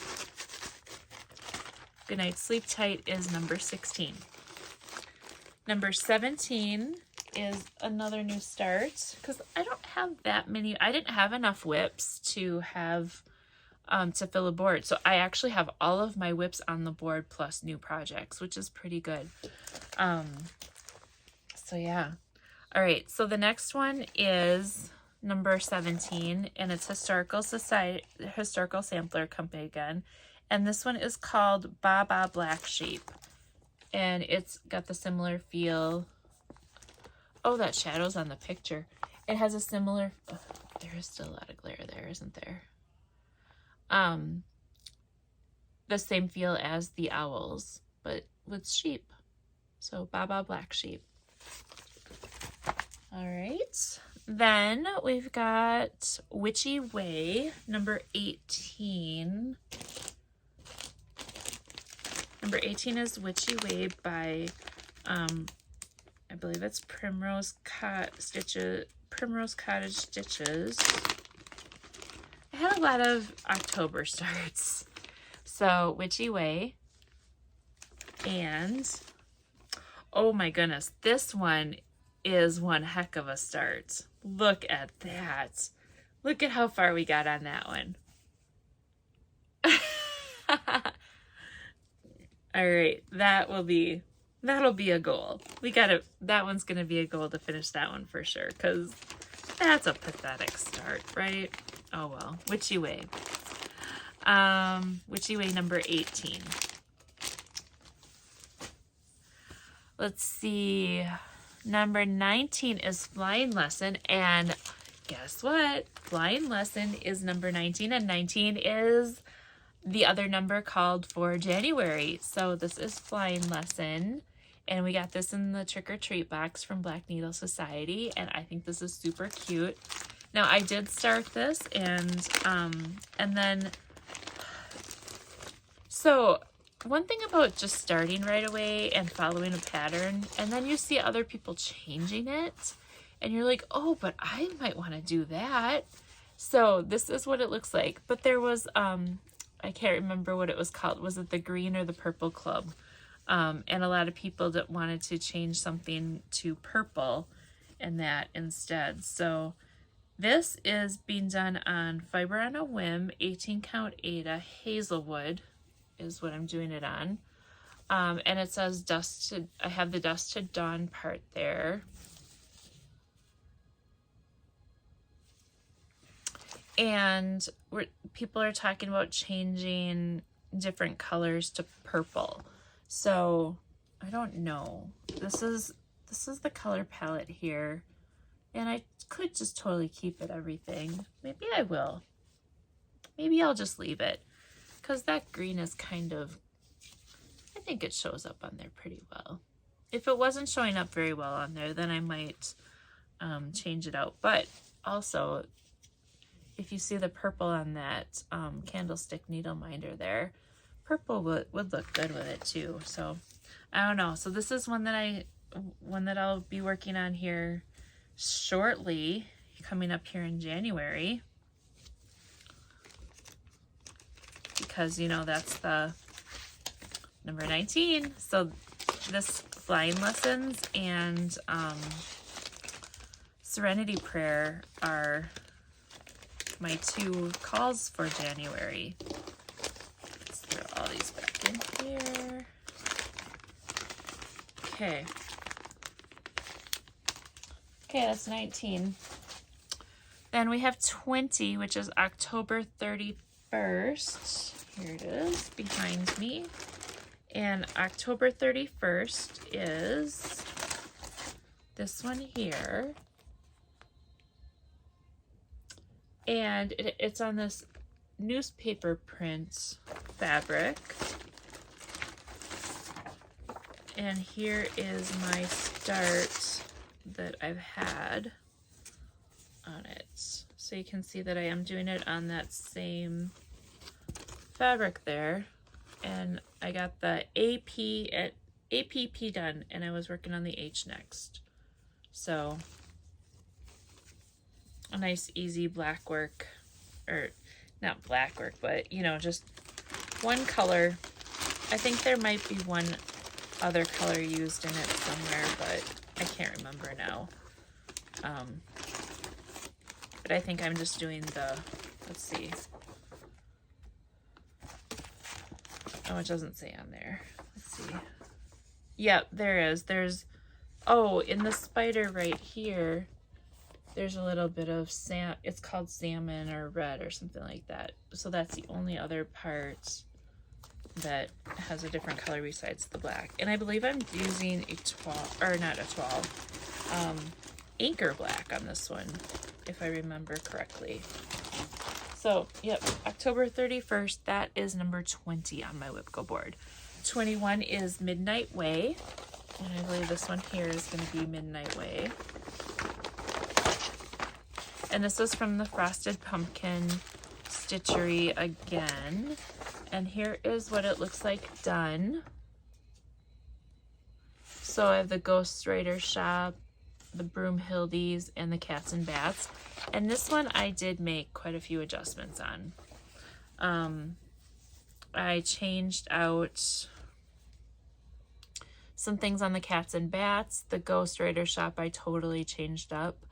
Goodnight Sleep Tight is number 16. Number 17 is another new start, because I don't have that many. I didn't have enough whips to have to fill a board. So I actually have all of my whips on the board plus new projects, which is pretty good. So yeah. All right, so the next one is number 17, and it's Historical Sampler Company again. And this one is called Baba Black Sheep. And it's got the similar feel. Oh, that shadow's on the picture. It has a similar, oh, there is still a lot of glare there, isn't there? The same feel as the owls, but with sheep. So Baba Black Sheep. All right, then we've got Witchy Wave, number 18. Number 18 is Witchy Wave by, I believe it's Primrose Cottage Stitches. I had a lot of October starts. So Witchy Way, and oh my goodness, this one is one heck of a start. Look at that. Look at how far we got on that one. All right, that'll be a goal. That one's gonna be a goal to finish that one for sure, because that's a pathetic start, right? Oh well. Witchy Way. Witchy Way number 18. Let's see. Number 19 is Flying Lesson, and guess what? Flying Lesson is number 19, and 19 is the other number called for January. So this is Flying Lesson, And we got this in the trick or treat box from Black Needle Society, and I think this is super cute. Now I did start this, and then, so one thing about just starting right away and following a pattern, and then you see other people changing it, and you're like, oh, but I might want to do that. So this is what it looks like. But there was, I can't remember what it was called. Was it the Green or the Purple Club? And a lot of people that wanted to change something to purple and that instead. So this is being done on Fiber on a Whim, 18 count Ada Hazelwood is what I'm doing it on. And it says Dust to, I have the Dusk to Dawn part there. And people are talking about changing different colors to purple. So I don't know. This is the color palette here. And I could just totally keep it everything. Maybe I will. Maybe I'll just leave it. Because that green is kind of, I think it shows up on there pretty well. If it wasn't showing up very well on there, then I might change it out. But also, if you see the purple on that candlestick needle minder there, purple would look good with it too. So I don't know. So this is one that I'll be working on here shortly, coming up here in January, because you know that's the number 19. So this Flying Lessons and Serenity Prayer are my two calls for January. Let's throw all these back in here. Okay. Okay, that's 19. Then we have 20, which is October 31st. Here it is behind me. And October 31st is this one here. And it's on this newspaper print fabric. And here is my start that I've had on it. So you can see that I am doing it on that same fabric there. And I got the APP done, and I was working on the H next. So a nice easy black work, or not black work, but you know, just one color. I think there might be one other color used in it somewhere, but I can't remember now. But I think I'm just doing the, let's see. Oh, it doesn't say on there. Let's see. Yep, there is. There's, oh, in the spider right here, there's a little bit of it's called salmon or red or something like that. So that's the only other part that has a different color besides the black. And I believe I'm using a 12, or not a 12, Anchor Black on this one, if I remember correctly. So, yep, October 31st, that is number 20 on my WIPGO board. 21 is Midnight Way, and I believe this one here is going to be Midnight Way. And this is from the Frosted Pumpkin Stitchery again. And here is what it looks like done. So I have the Ghost Rider Shop, the Broomhildes, and the Cats and Bats. And this one I did make quite a few adjustments on. I changed out some things on the Cats and Bats. The Ghost Rider Shop I totally changed up.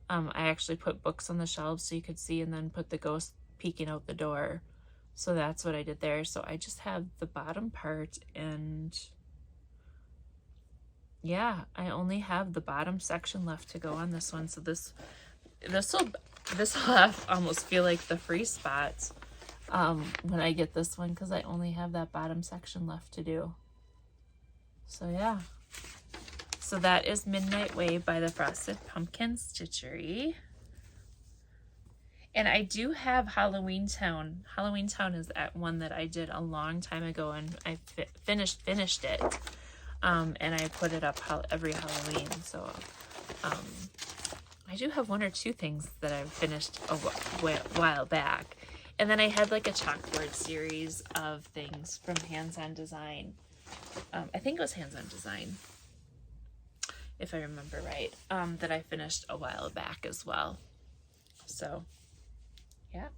I actually put books on the shelves so you could see, and then put the ghost peeking out the door. So that's what I did there. So I just have the bottom part, and yeah, I only have the bottom section left to go on this one. So this will almost feel like the free spot when I get this one, because I only have that bottom section left to do. So yeah. So that is Midnight Way by the Frosted Pumpkin Stitchery. And I do have Halloween Town. Halloween Town is that one that I did a long time ago, and I finished it. And I put it up every Halloween. So I do have one or two things that I've finished a while back. And then I had like a chalkboard series of things from Hands On Design. I think it was Hands On Design, if I remember right, that I finished a while back as well. So, yeah.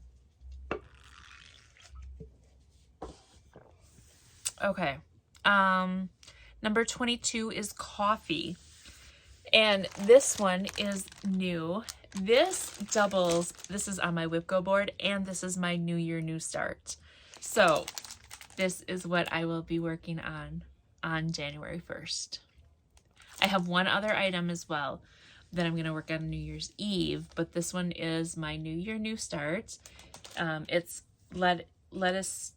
Okay. Number 22 is coffee. And this one is new. This doubles, this is on my WIPGO board, and this is my New Year, New Start. So this is what I will be working on January 1st. I have one other item as well that I'm going to work on New Year's Eve, but this one is my New Year, New Start. It's lettuce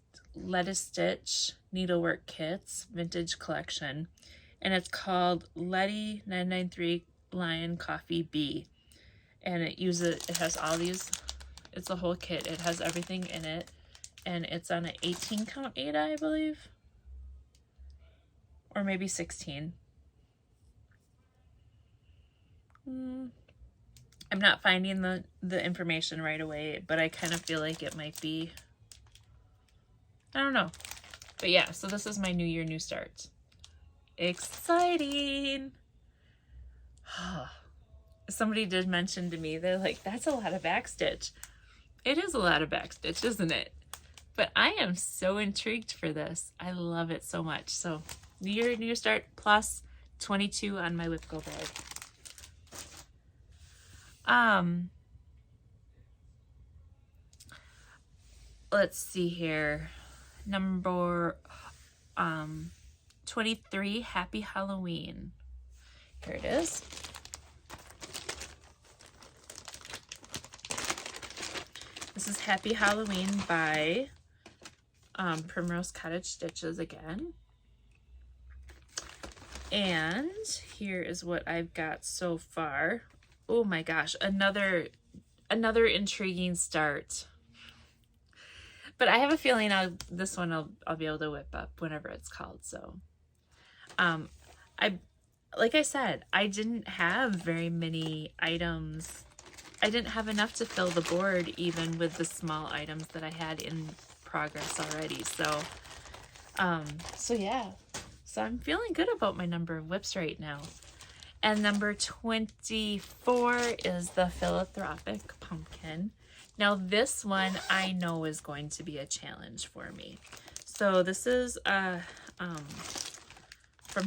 stitch needlework kits, vintage collection, and it's called Letty 993 Lion Coffee Bee. And it has all these, it's a whole kit. It has everything in it, and it's on an 18 count Aida, I believe, or maybe 16. I'm not finding the information right away, but I kind of feel like it might be, I don't know. But yeah, so this is my New Year, New Start. Exciting. Somebody did mention to me, they're like, that's a lot of backstitch. It is a lot of backstitch, isn't it? But I am so intrigued for this. I love it so much. So New Year, New Start plus 22 on my WIPGO board. Let's see here. Number 23, Happy Halloween. Here it is. This is Happy Halloween by Primrose Cottage Stitches again. And here is what I've got so far. Oh my gosh, another intriguing start. But I have a feeling this one I'll be able to whip up whenever it's called. So, like I said, I didn't have very many items. I didn't have enough to fill the board, even with the small items that I had in progress already. So, so yeah. So I'm feeling good about my number of whips right now. And number 24 is the Philatropic Pumpkin. Now this one I know is going to be a challenge for me. So this is from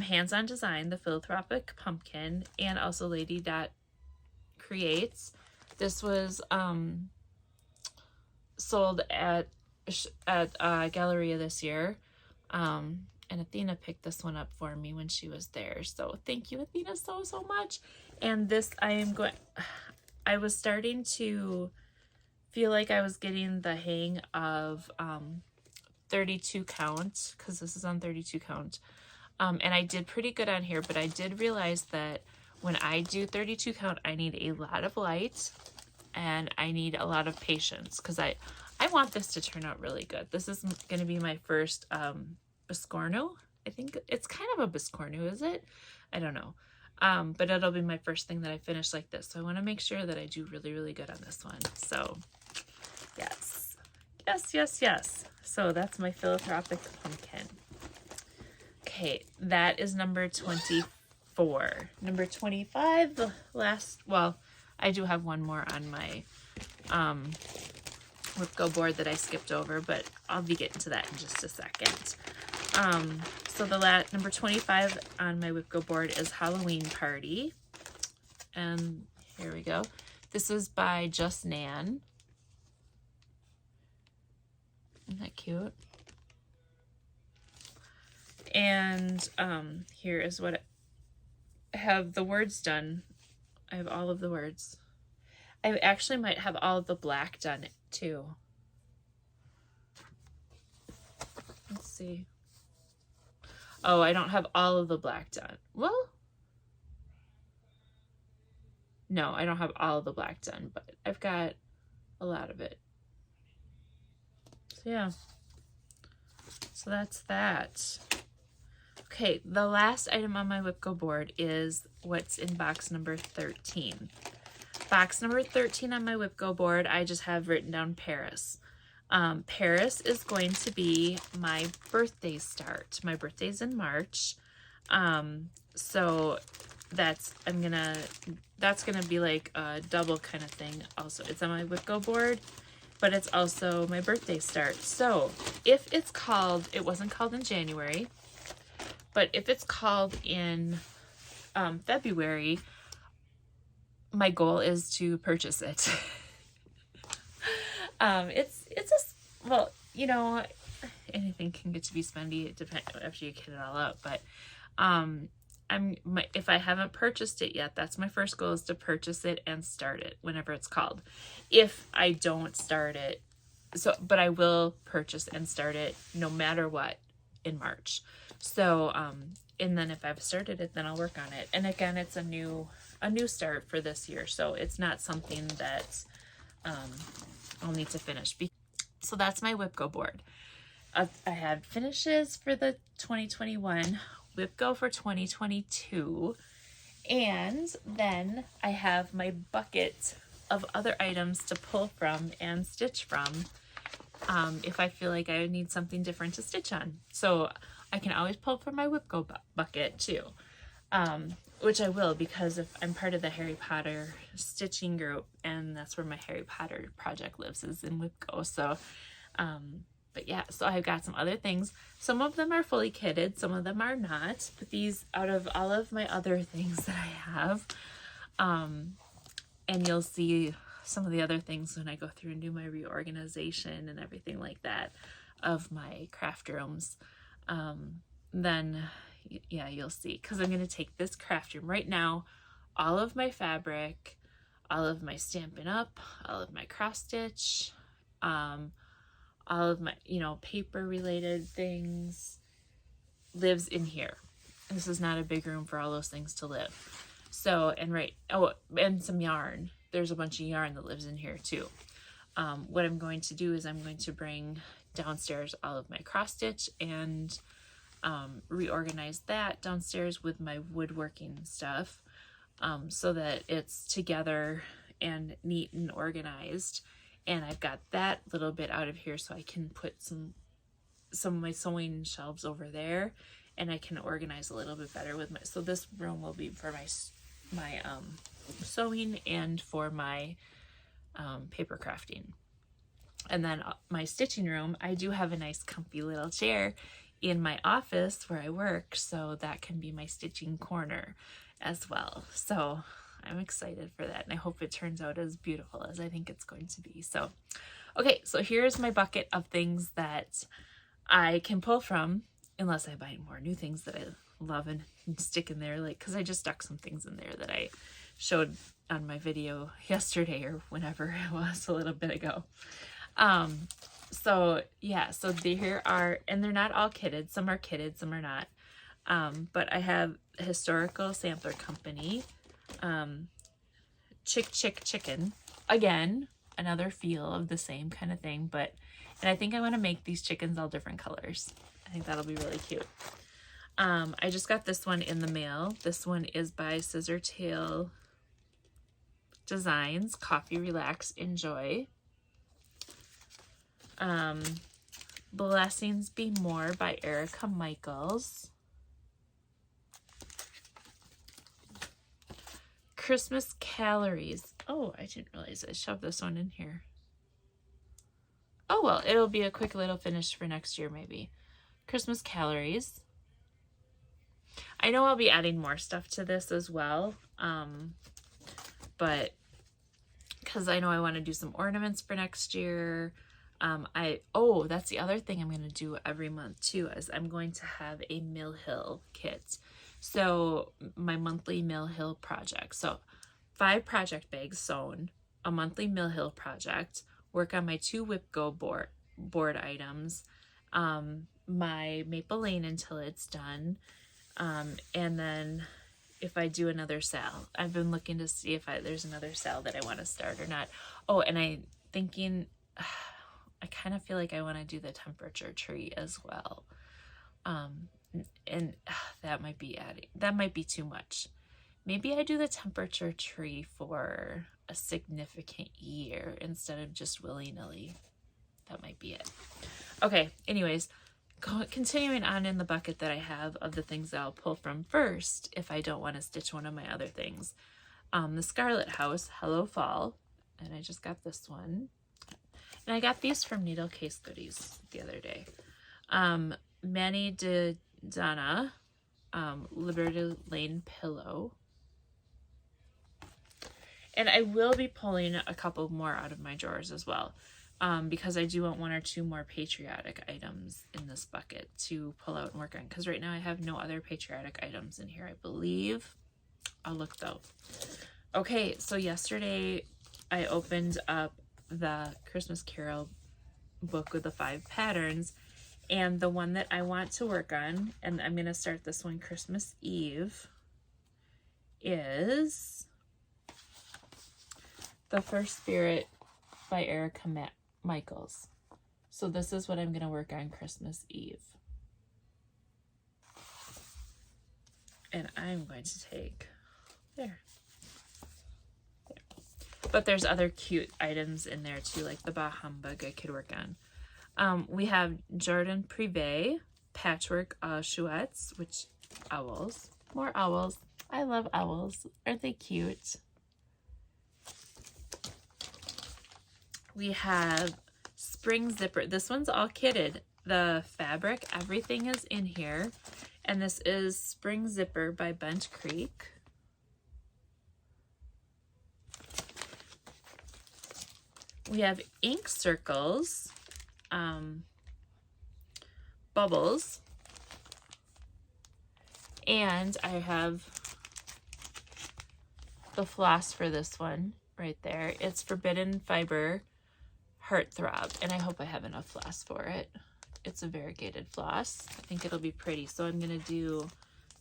Hands On Design, the Philatropic Pumpkin, and also Lady Dot Creates. This was sold at Galleria this year. And Athena picked this one up for me when she was there. So thank you, Athena, so much. And this I was starting to feel like I was getting the hang of 32 count, because this is on 32 count. And I did pretty good on here, but I did realize that when I do 32 count, I need a lot of light and I need a lot of patience, because I want this to turn out really good. This is going to be my first Biscornu. I think it's kind of a Biscornu, is it? I don't know. But it'll be my first thing that I finish like this. So I want to make sure that I do really, really good on this one. So yes. So that's my Philatropic Pumpkin. Okay, that is number 24. Number 25, the last, well, I do have one more on my WIPGO board that I skipped over, but I'll be getting to that in just a second. So the number 25 on my WIPGO board is Halloween Party. And here we go. This is by Just Nan. Isn't that cute? And here is what I have the words done. I have all of the words. I actually might have all of the black done too. Let's see. Oh, I don't have all of the black done. Well, no, I don't have all of the black done, but I've got a lot of it. So yeah. So that's that. Okay, the last item on my WIPGO board is what's in box number 13. Box number 13 on my WIPGO board, I just have written down Paris. Paris is going to be my birthday start. My birthday's in March. So that's gonna be like a double kind of thing. Also, it's on my WIPGO board, but it's also my birthday start. So if it's called, it wasn't called in January, but if it's called in February, my goal is to purchase it. It's a, well, you know, anything can get to be spendy. It depends after you get it all out, but if I haven't purchased it yet, that's my first goal, is to purchase it and start it whenever it's called. If I don't start it, but I will purchase and start it no matter what in March. So, and then if I've started it, then I'll work on it. And again, it's a new start for this year. So it's not something that, I'll need to finish. So that's my WIPGO board. I had finishes for the 2021, WIPGO for 2022, and then I have my bucket of other items to pull from and stitch from if I feel like I need something different to stitch on. So I can always pull from my WIPGO bucket too, which I will, because if I'm part of the Harry Potter stitching group, and that's where my Harry Potter project lives, is in WIPGO. So but yeah, so I've got some other things. Some of them are fully kitted, some of them are not, but these, out of all of my other things that I have, and you'll see some of the other things when I go through and do my reorganization and everything like that of my craft rooms, then yeah, you'll see, because I'm going to take this craft room right now, all of my fabric, all of my Stampin' Up, all of my cross stitch, all of my, you know, paper related things lives in here. This is not a big room for all those things to live. So, and some yarn. There's a bunch of yarn that lives in here too. What I'm going to do is I'm going to bring downstairs all of my cross stitch and reorganize that downstairs with my woodworking stuff, so that it's together and neat and organized. And I've got that little bit out of here, so I can put some of my sewing shelves over there, and I can organize a little bit better with my, so this room will be for my sewing and for my paper crafting. And then my stitching room, I do have a nice comfy little chair in my office where I work, so that can be my stitching corner as well. So I'm excited for that, and I hope it turns out as beautiful as I think it's going to be. So, okay, so here's my bucket of things that I can pull from, unless I buy more new things that I love and stick in there, like, because I just stuck some things in there that I showed on my video yesterday or whenever it was, a little bit ago. So yeah, so here are, and they're not all kitted, some are kitted, some are not, but I have Historical Sampler Company, Chicken, again, another feel of the same kind of thing, but, and I think I want to make these chickens all different colors. I think that'll be really cute. I just got this one in the mail. This one is by Scissortail Designs, Coffee, Relax, Enjoy. Blessings Be More by Erica Michaels. Christmas Calories. Oh, I didn't realize I shoved this one in here. Oh, well, it'll be a quick little finish for next year, maybe. Christmas Calories. I know I'll be adding more stuff to this as well, but because I know I want to do some ornaments for next year. Oh, that's the other thing I'm going to do every month too, is I'm going to have a Mill Hill kit. So my monthly Mill Hill project. So 5 project bags sewn, a monthly Mill Hill project, work on my 2 WIPGO board items, my Maple Lane until it's done, and then if I do another sale. I've been looking to see if there's another sale that I want to start or not. Oh, and I'm thinking, I kind of feel like I want to do the temperature tree as well. And that might be too much. Maybe I do the temperature tree for a significant year instead of just willy-nilly. That might be it. Okay, anyways, continuing on in the bucket that I have of the things that I'll pull from first if I don't want to stitch one of my other things. The Scarlet House, Hello Fall, and I just got this one. And I got these from Needle Case Goodies the other day. Manny de Donna, Liberty Lane Pillow. And I will be pulling a couple more out of my drawers as well, because I do want 1 or 2 more patriotic items in this bucket to pull out and work on, because right now I have no other patriotic items in here, I believe. I'll look though. Okay, so yesterday I opened up the Christmas Carol book with the 5 patterns, and the one that I want to work on, and I'm going to start this one Christmas Eve, is The First Spirit by Erica Michaels. So this is what I'm going to work on Christmas Eve. And I'm going to take, there. But there's other cute items in there too, like the Bah Humbug I could work on. We have Jardin Privé Patchwork Chouettes, which owls. More owls. I love owls. Aren't they cute? We have Spring Zipper. This one's all kitted. The fabric, everything is in here. And this is Spring Zipper by Bent Creek. We have ink circles, bubbles, and I have the floss for this one right there. It's Forbidden Fiber Heartthrob, and I hope I have enough floss for it. It's a variegated floss. I think it'll be pretty, so I'm going to do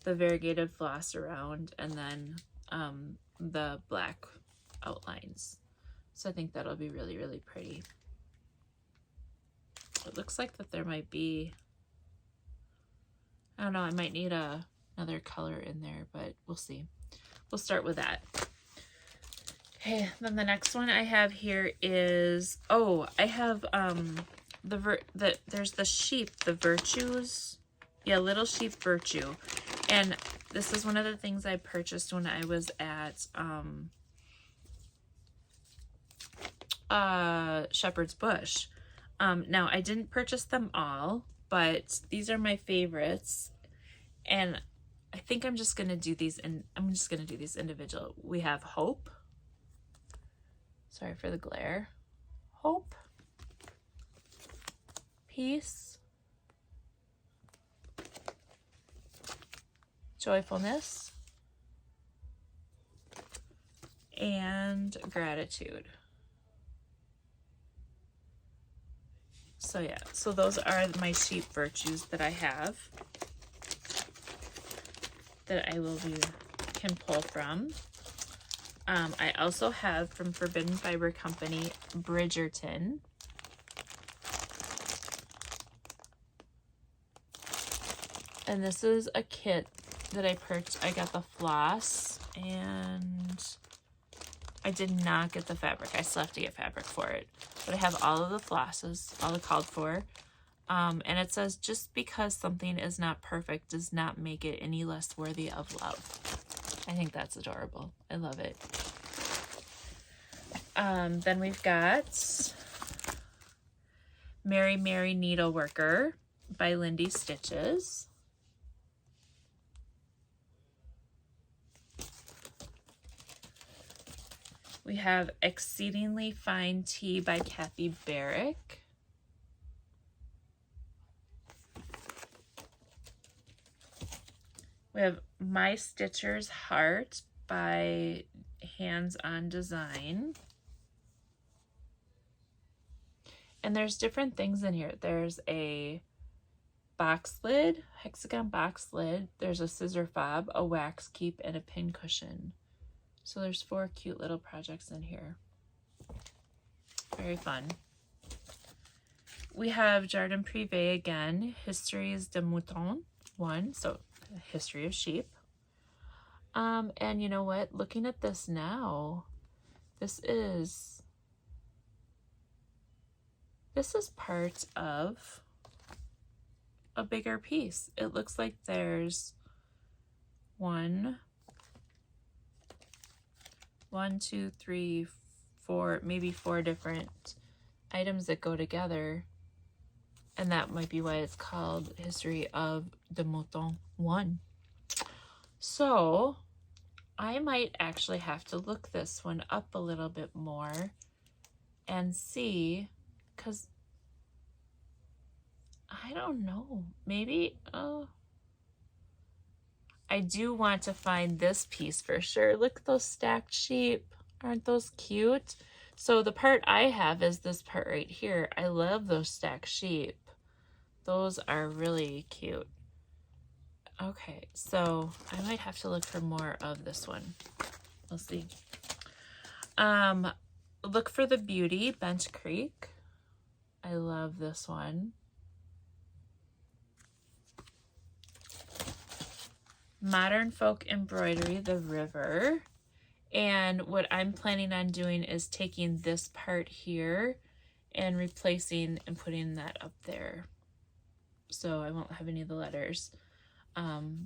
the variegated floss around and then the black outlines. So I think that'll be really, really pretty. It looks like that there might be, I don't know, I might need another color in there, but we'll see. We'll start with that. Okay, then the next one I have here is, oh, I have there's the sheep, the Virtues. Yeah, Little Sheep Virtue. And this is one of the things I purchased when I was at Shepherd's Bush. Now I didn't purchase them all, but these are my favorites, and I think I'm just gonna do these, and I'm just gonna do these individual. We have Hope. Sorry for the glare. Hope, Peace, Joyfulness, and Gratitude. So yeah, so those are my sheep virtues that I have that I can pull from. I also have from Forbidden Fiber Company, Bridgerton. And this is a kit that I purchased. I got the floss, and I did not get the fabric. I still have to get fabric for it. But I have all of the flosses, all the called for. And it says, just because something is not perfect does not make it any less worthy of love. I think that's adorable. I love it. Then we've got Mary Mary Needleworker by Lindy Stitches. We have Exceedingly Fine Tea by Kathy Barrick. We have My Stitcher's Heart by Hands On Design. And there's different things in here. There's a box lid, hexagon box lid. There's a scissor fob, a wax keep, and a pin cushion. So there's 4 cute little projects in here. Very fun. We have Jardin Privé again, Histories de Mouton one, so history of sheep. And you know what? Looking at this now, this is part of a bigger piece. It looks like there's one, two, three, four, maybe four different items that go together. And that might be why it's called History of the Mouton 1. So I might actually have to look this one up a little bit more and see, because I don't know, maybe, I do want to find this piece for sure. Look at those stacked sheep. Aren't those cute? So the part I have is this part right here. I love those stacked sheep. Those are really cute. Okay, so I might have to look for more of this one. We'll see. Look for the Beauty, Bench Creek. I love this one. Modern Folk Embroidery, The River. And what I'm planning on doing is taking this part here and replacing and putting that up there. So I won't have any of the letters.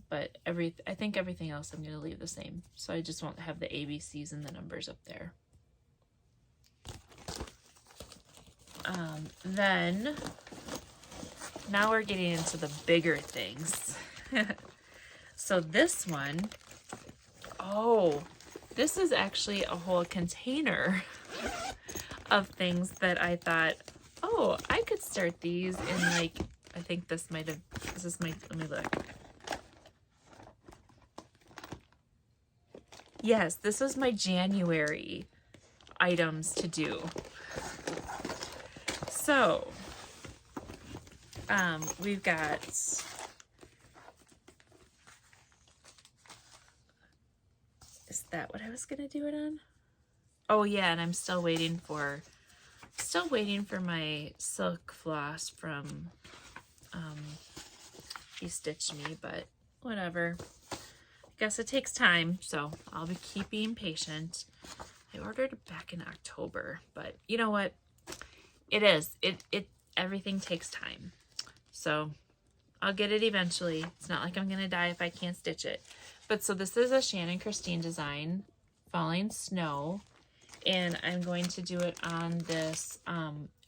But I think everything else I'm going to leave the same. So I just won't have the ABCs and the numbers up there. Then, now we're getting into the bigger things. So this one, oh, this is actually a whole container of things that I thought, oh, I could start these in like, I think this might have, let me look. Yes, this was my January items to do. So, we've got, is that what I was gonna do it on? Oh yeah, and I'm still waiting for my silk floss from He Stitched Me, but whatever. I guess it takes time, so I'll be being patient. I ordered it back in October, but you know what? Everything takes time. So I'll get it eventually. It's not like I'm gonna die if I can't stitch it. But so this is a Shannon Christine design, Falling Snow, and I'm going to do it on this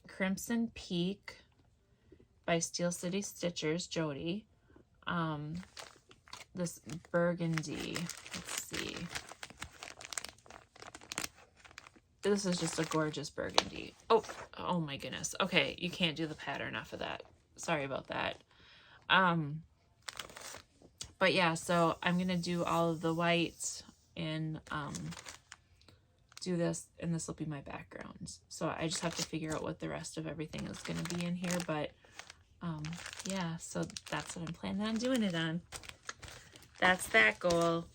Crimson Peak by Steel City Stitchers, Jody. This burgundy, let's see. This is just a gorgeous burgundy. Oh my goodness. Okay, you can't do the pattern off of that. Sorry about that. But yeah, so I'm gonna do all of the white and do this, and this will be my background. So I just have to figure out what the rest of everything is gonna be in here, but yeah, so that's what I'm planning on doing it on. That's that goal.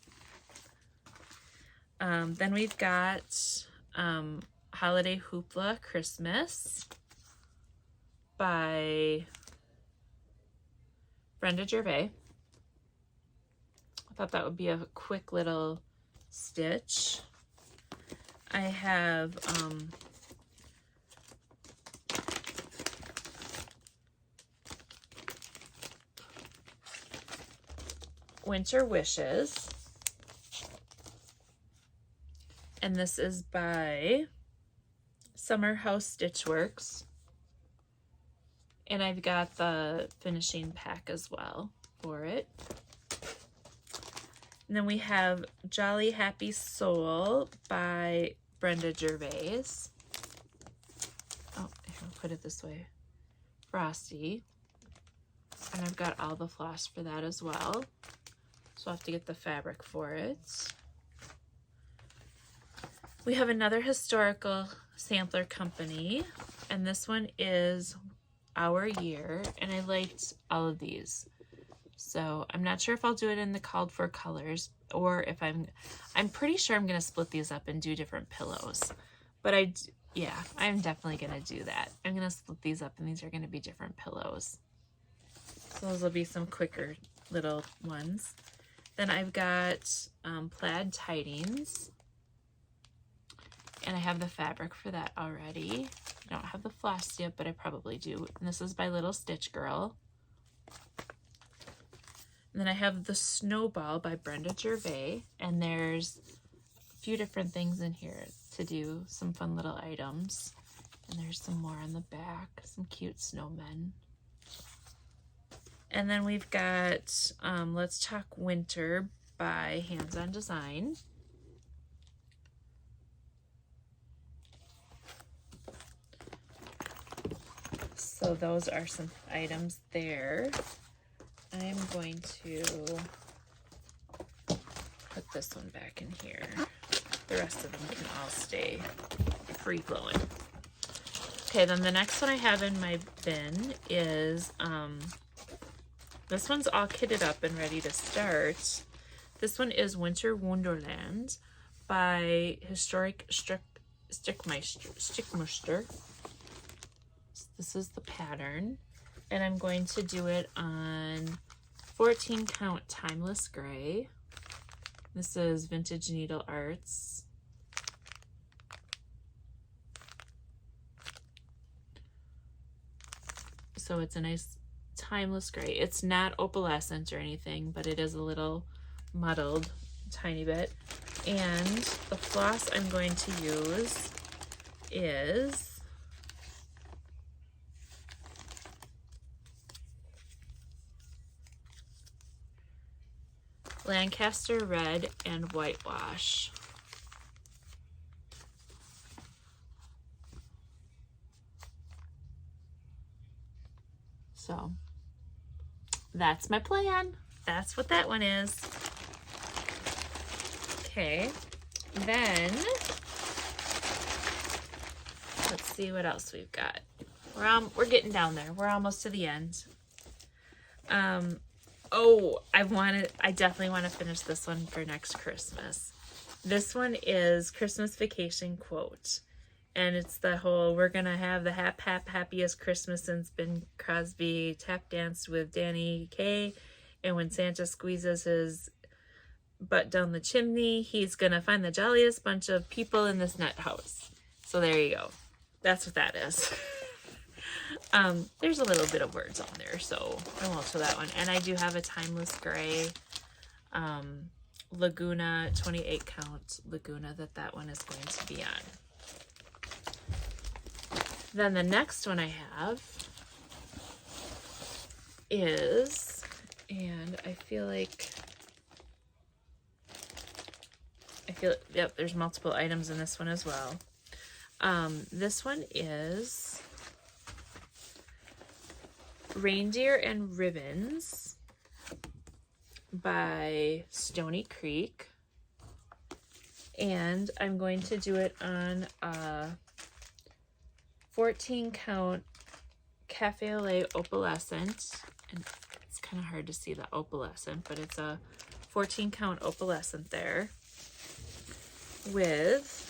Then we've got Holiday Hoopla Christmas by Brenda Gervais. I thought that would be a quick little stitch. I have Winter Wishes, and this is by Summer House Stitchworks, and I've got the finishing pack as well for it. And then we have Jolly Happy Soul by Brenda Gervais. Oh, I'll put it this way. Frosty. And I've got all the floss for that as well. So I'll have to get the fabric for it. We have another historical sampler company, and this one is Our Year, and I liked all of these. So I'm not sure if I'll do it in the called for colors, or if I'm pretty sure I'm going to split these up and do different pillows. But yeah, I'm definitely going to do that. I'm going to split these up, and these are going to be different pillows. So those will be some quicker little ones. Then I've got plaid tidings, and I have the fabric for that already. I don't have the floss yet, but I probably do. And this is by Little Stitch Girl. And then I have the Snowball by Brenda Gervais, and there's a few different things in here to do, some fun little items. And there's some more on the back, some cute snowmen. And then we've got Let's Talk Winter by Hands On Design. So those are some items there. I'm going to put this one back in here. The rest of them can all stay free flowing. Okay, then the next one I have in my bin is, this one's all kitted up and ready to start. This one is Winter Wonderland by Historic Stickmeister. This is the pattern, and I'm going to do it on 14 count Timeless Gray. This is Vintage Needle Arts. So it's a nice timeless gray. It's not opalescent or anything, but it is a little muddled, tiny bit. And the floss I'm going to use is Lancaster Red and Whitewash. So that's my plan. That's what that one is. Okay, then let's see what else we've got. We're getting down there. We're almost to the end. Oh, I definitely want to finish this one for next Christmas. This one is Christmas Vacation Quote. And it's the whole, we're going to have the happiest Christmas since Bing Crosby tap danced with Danny Kaye. And when Santa squeezes his butt down the chimney, he's going to find the jolliest bunch of people in this nut house. So there you go. That's what that is. There's a little bit of words on there, so I won't show that one. And I do have a Timeless Gray Laguna, 28 count Laguna that one is going to be on. Then the next one I have is, and yep, there's multiple items in this one as well. This one is Reindeer and Ribbons by Stony Creek. And I'm going to do it on a 14 count Cafe au lait opalescent. And it's kind of hard to see the opalescent, but it's a 14 count opalescent there with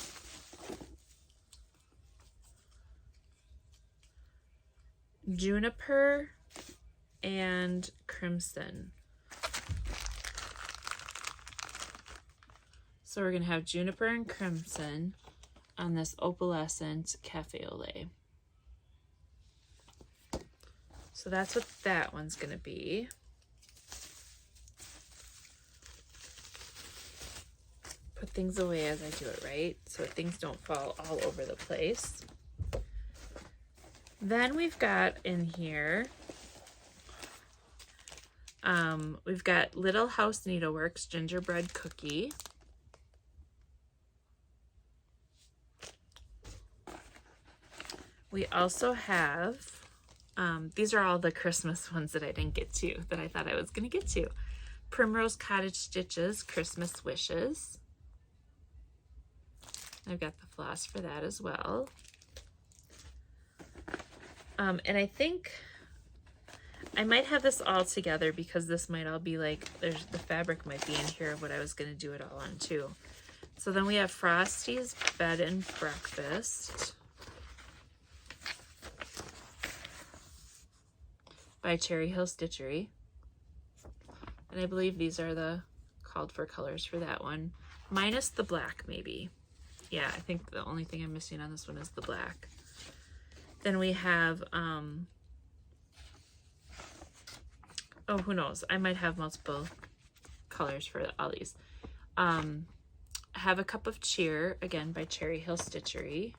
juniper and crimson. So we're going to have juniper and crimson on this opalescent Cafe au lait. So that's what that one's going to be. Put things away as I do it, right? So things don't fall all over the place. Then we've got in here, we've got Little House Needleworks Gingerbread Cookie. We also have, these are all the Christmas ones that I didn't get to, that I thought I was going to get to. Primrose Cottage Stitches Christmas Wishes. I've got the floss for that as well. And I think I might have this all together because this might all be like, the fabric might be in here of what I was going to do it all on too. So then we have Frosty's Bed and Breakfast by Cherry Hill Stitchery. And I believe these are the called for colors for that one. Minus the black, maybe. Yeah, I think the only thing I'm missing on this one is the black. Then we have, oh, who knows? I might have multiple colors for all these. I have a Cup of Cheer, again, by Cherry Hill Stitchery.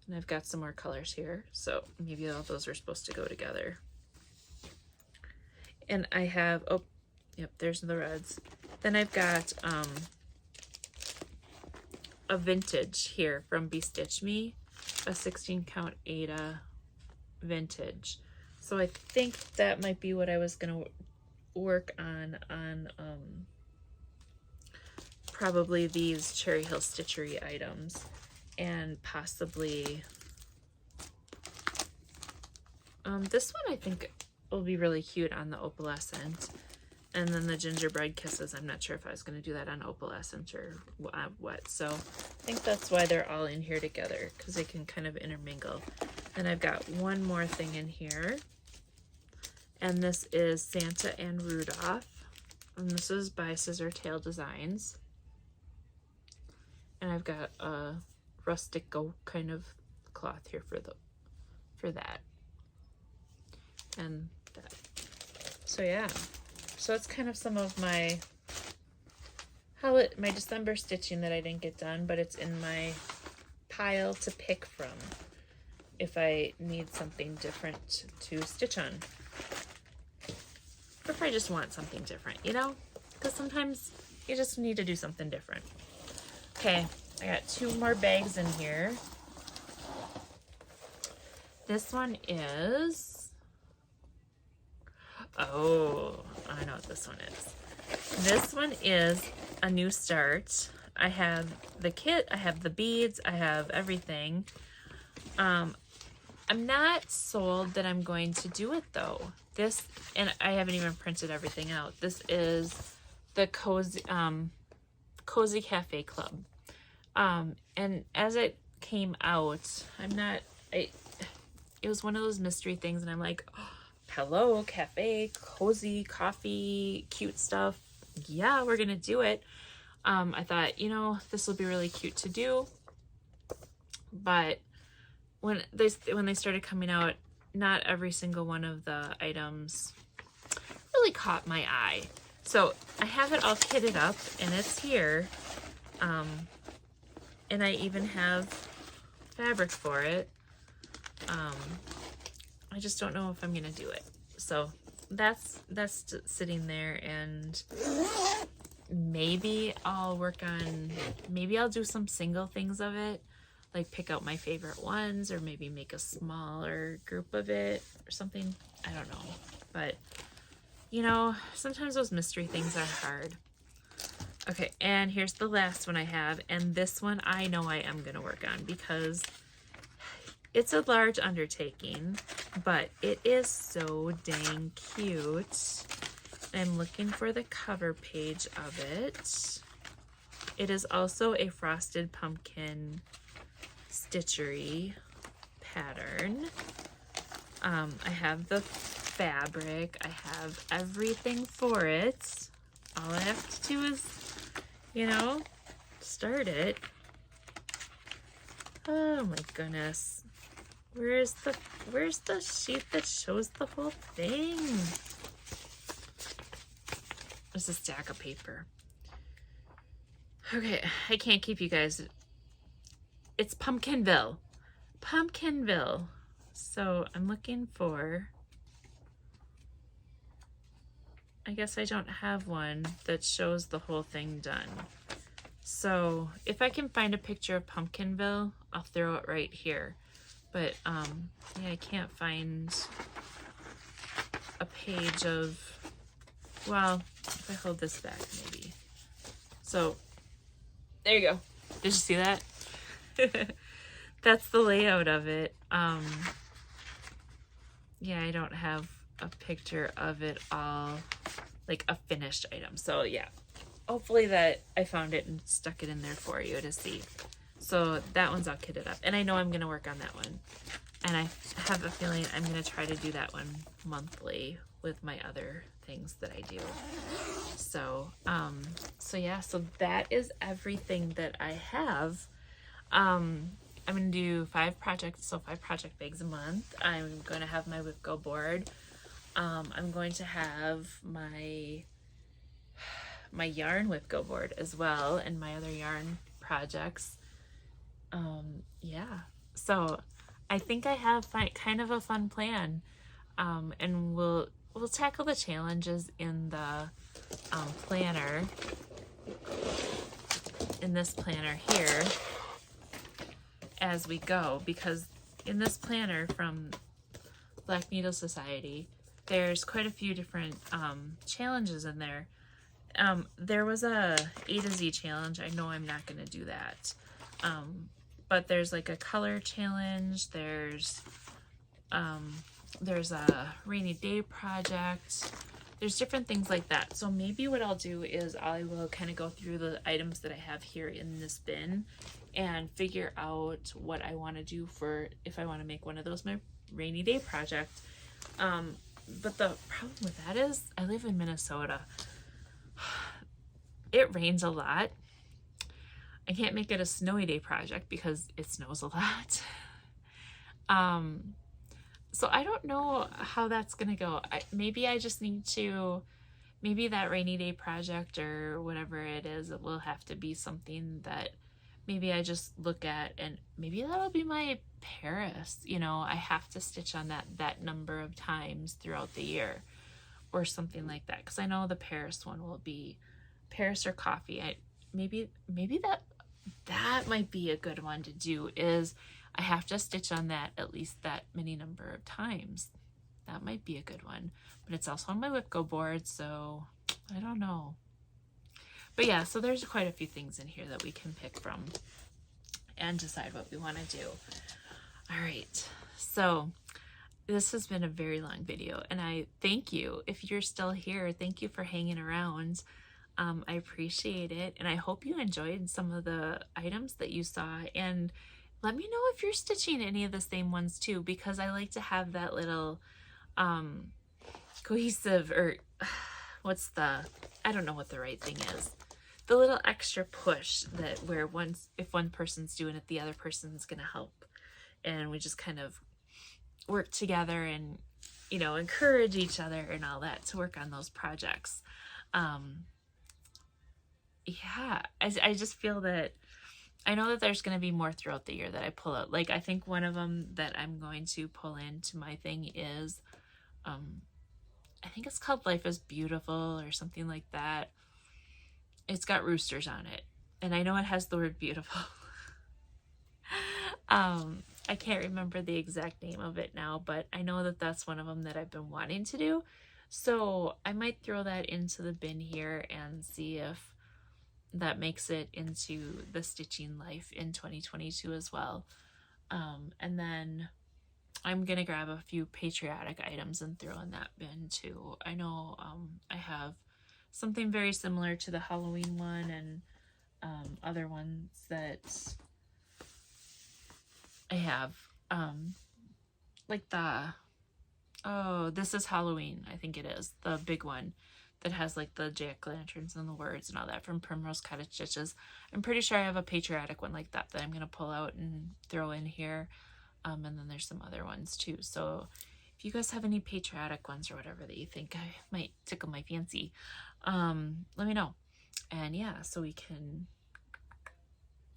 And I've got some more colors here, so maybe all those are supposed to go together. And I have, oh, yep, there's the reds. Then I've got a vintage here from Be Stitch Me, a 16 count Ada vintage. So I think that might be what I was gonna work on probably these Cherry Hill Stitchery items, and possibly this one I think will be really cute on the opalescent. And then the gingerbread kisses, I'm not sure if I was going to do that on opalescent or what. So I think that's why they're all in here together, because they can kind of intermingle. And I've got one more thing in here. And this is Santa and Rudolph. And this is by Scissor Tail Designs. And I've got a rustico kind of cloth here for that. And that. So yeah. So it's kind of some of my December stitching that I didn't get done, but it's in my pile to pick from if I need something different to stitch on. Or if I just want something different, you know? Because sometimes you just need to do something different. Okay, I got 2 more bags in here. This one is... oh, I know what this one is. This one is a new start. I have the kit, I have the beads, I have everything. I'm not sold that I'm going to do it though. This, and I haven't even printed everything out. This is the Cozy Cafe Club. And as it came out, it was one of those mystery things, and I'm like, oh, hello, cafe, cozy, coffee, cute stuff. Yeah, we're gonna do it. I thought, you know, this will be really cute to do. But when they started coming out, not every single one of the items really caught my eye. So I have it all kitted up, and it's here. And I even have fabric for it. I just don't know if I'm gonna do it. So that's sitting there, and maybe I'll do some single things of it, like pick out my favorite ones, or maybe make a smaller group of it or something. I don't know. But you know, sometimes those mystery things are hard. Okay, and here's the last one I have, and this one I know I am gonna work on because it's a large undertaking, but it is so dang cute. I'm looking for the cover page of it. It is also a Frosted Pumpkin stitchery pattern. I have the fabric. I have everything for it. All I have to do is, you know, start it. Oh my goodness. Where's the sheet that shows the whole thing? There's a stack of paper. Okay, I can't keep you guys. It's Pumpkinville. Pumpkinville. So I'm looking for, I guess I don't have one that shows the whole thing done. So if I can find a picture of Pumpkinville, I'll throw it right here. But yeah, I can't find a page of, well, if I hold this back maybe. So there you go. Did you see that? That's the layout of it. Yeah, I don't have a picture of it all, like a finished item. So yeah, hopefully that I found it and stuck it in there for you to see. So that one's all kitted up, and I know I'm gonna work on that one. And I have a feeling I'm going to try to do that one monthly with my other things that I do. So, so yeah, so that is everything that I have. I'm going to do 5 projects, so 5 project bags a month. I'm going to have my WIPGO board. I'm going to have my yarn WIPGO board as well, and my other yarn projects. Yeah, so I think I have kind of a fun plan, and we'll tackle the challenges in the planner, in this planner here, as we go, because in this planner from Black Needle Society, there's quite a few different challenges in there. There was a A to Z challenge. I know I'm not going to do that. But there's like a color challenge. There's a rainy day project. There's different things like that. So maybe what I'll do is I will kind of go through the items that I have here in this bin and figure out what I want to do for, if I want to make one of those my rainy day project. But the problem with that is I live in Minnesota. It rains a lot. I can't make it a snowy day project because it snows a lot. So I don't know how that's gonna go. Maybe I just need to, maybe that rainy day project or whatever it is, it will have to be something that maybe I just look at, and maybe that'll be my Paris. You know, I have to stitch on that number of times throughout the year or something like that, because I know the Paris one will be Paris or coffee. Maybe that might be a good one to do, is I have to stitch on that at least that many number of times. That might be a good one, but it's also on my WIPGO board, so I don't know. But yeah, so there's quite a few things in here that we can pick from and decide what we want to do. All right, so this has been a very long video, and I thank you. If you're still here, thank you for hanging around. I appreciate it, and I hope you enjoyed some of the items that you saw, and let me know if you're stitching any of the same ones too, because I like to have that little cohesive, or what's the, I don't know what the right thing is, the little extra push that where if one person's doing it, the other person's gonna help, and we just kind of work together and, you know, encourage each other and all that to work on those projects. Yeah, I just feel that I know that there's going to be more throughout the year that I pull out. Like, I think one of them that I'm going to pull into my thing is, I think it's called Life is Beautiful or something like that. It's got roosters on it, and I know it has the word beautiful. I can't remember the exact name of it now, but I know that that's one of them that I've been wanting to do. So I might throw that into the bin here and see if that makes it into the stitching life in 2022 as well. And then I'm gonna grab a few patriotic items and throw in that bin too. I know I have something very similar to the Halloween one, and other ones that I have, like This Is Halloween, I think it is, the big one that has like the jack-o'-lanterns and the words and all that from Primrose Cottages. I'm pretty sure I have a patriotic one like that I'm going to pull out and throw in here. And then there's some other ones too. So if you guys have any patriotic ones or whatever that you think I might tickle my fancy, let me know. And yeah, so we can,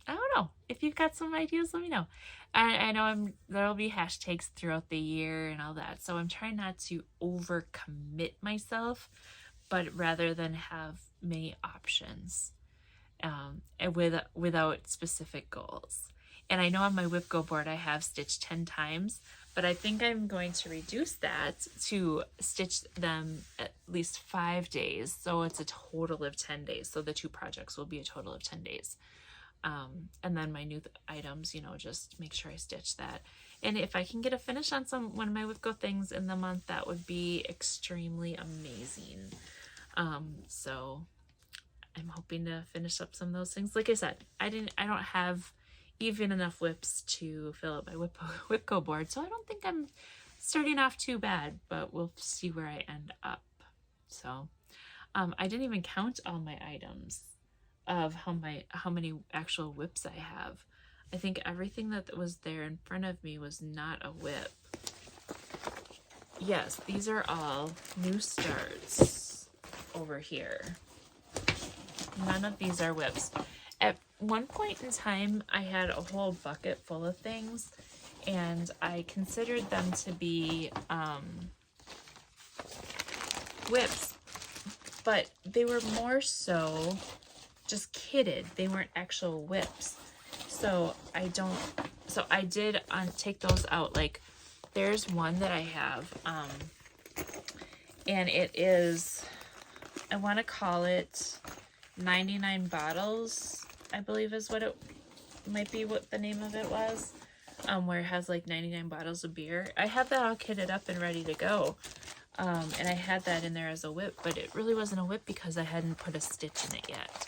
I don't know, if you've got some ideas, let me know. I know there'll be hashtags throughout the year and all that, so I'm trying not to overcommit myself, but rather than have many options, and without specific goals. And I know on my WIPGO board I have stitched 10 times, but I think I'm going to reduce that to stitch them at least 5 days, so it's a total of 10 days. So the 2 projects will be a total of 10 days. And then my new items, you know, just make sure I stitch that. And if I can get a finish on one of my WIPGO things in the month, that would be extremely amazing. So I'm hoping to finish up some of those things. Like I said, I don't have even enough whips to fill up my WIPGO board. So I don't think I'm starting off too bad, but we'll see where I end up. So I didn't even count all my items of how many actual whips I have. I think everything that was there in front of me was not a whip. Yes, these are all new starts over here. None of these are whips. At one point in time, I had a whole bucket full of things, and I considered them to be whips, but they were more so just kitted. They weren't actual whips. So I did take those out. Like, there's one that I have, and it is, I want to call it 99 bottles, I believe is what it might be, what the name of it was, where it has like 99 bottles of beer. I have that all kitted up and ready to go, and I had that in there as a whip, but it really wasn't a whip because I hadn't put a stitch in it yet.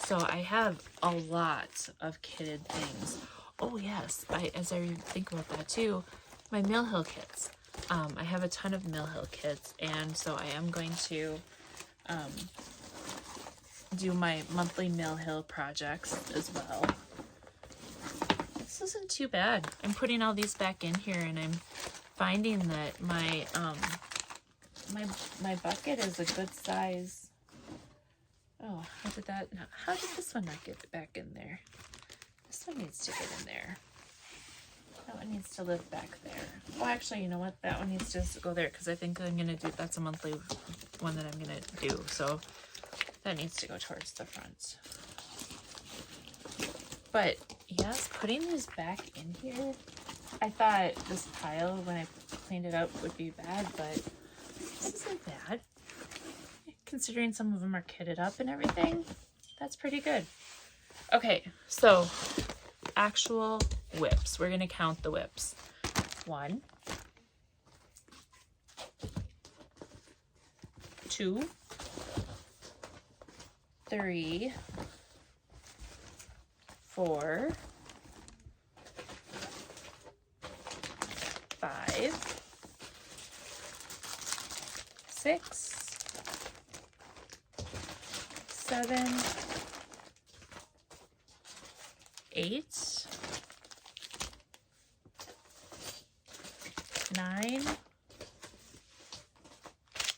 So I have a lot of kitted things. Oh yes, as I think about that too, my Mill Hill kits. I have a ton of Mill Hill kits, and so I am going to do my monthly Mill Hill projects as well. This isn't too bad. I'm putting all these back in here, and I'm finding that my my bucket is a good size. Oh, how did this one not get back in there? This one needs to get in there. That one needs to live back there. Oh, actually, you know what? That one needs to go there because I think I'm going to do, that's a monthly one that I'm going to do. So that needs to go towards the front. But yes, putting these back in here, I thought this pile when I cleaned it up would be bad, but this isn't bad. Considering some of them are kitted up and everything, that's pretty good. Okay, so actual whips. We're gonna count the whips. 1, 2, 3, 4, 5, 6, 7, 8, 9,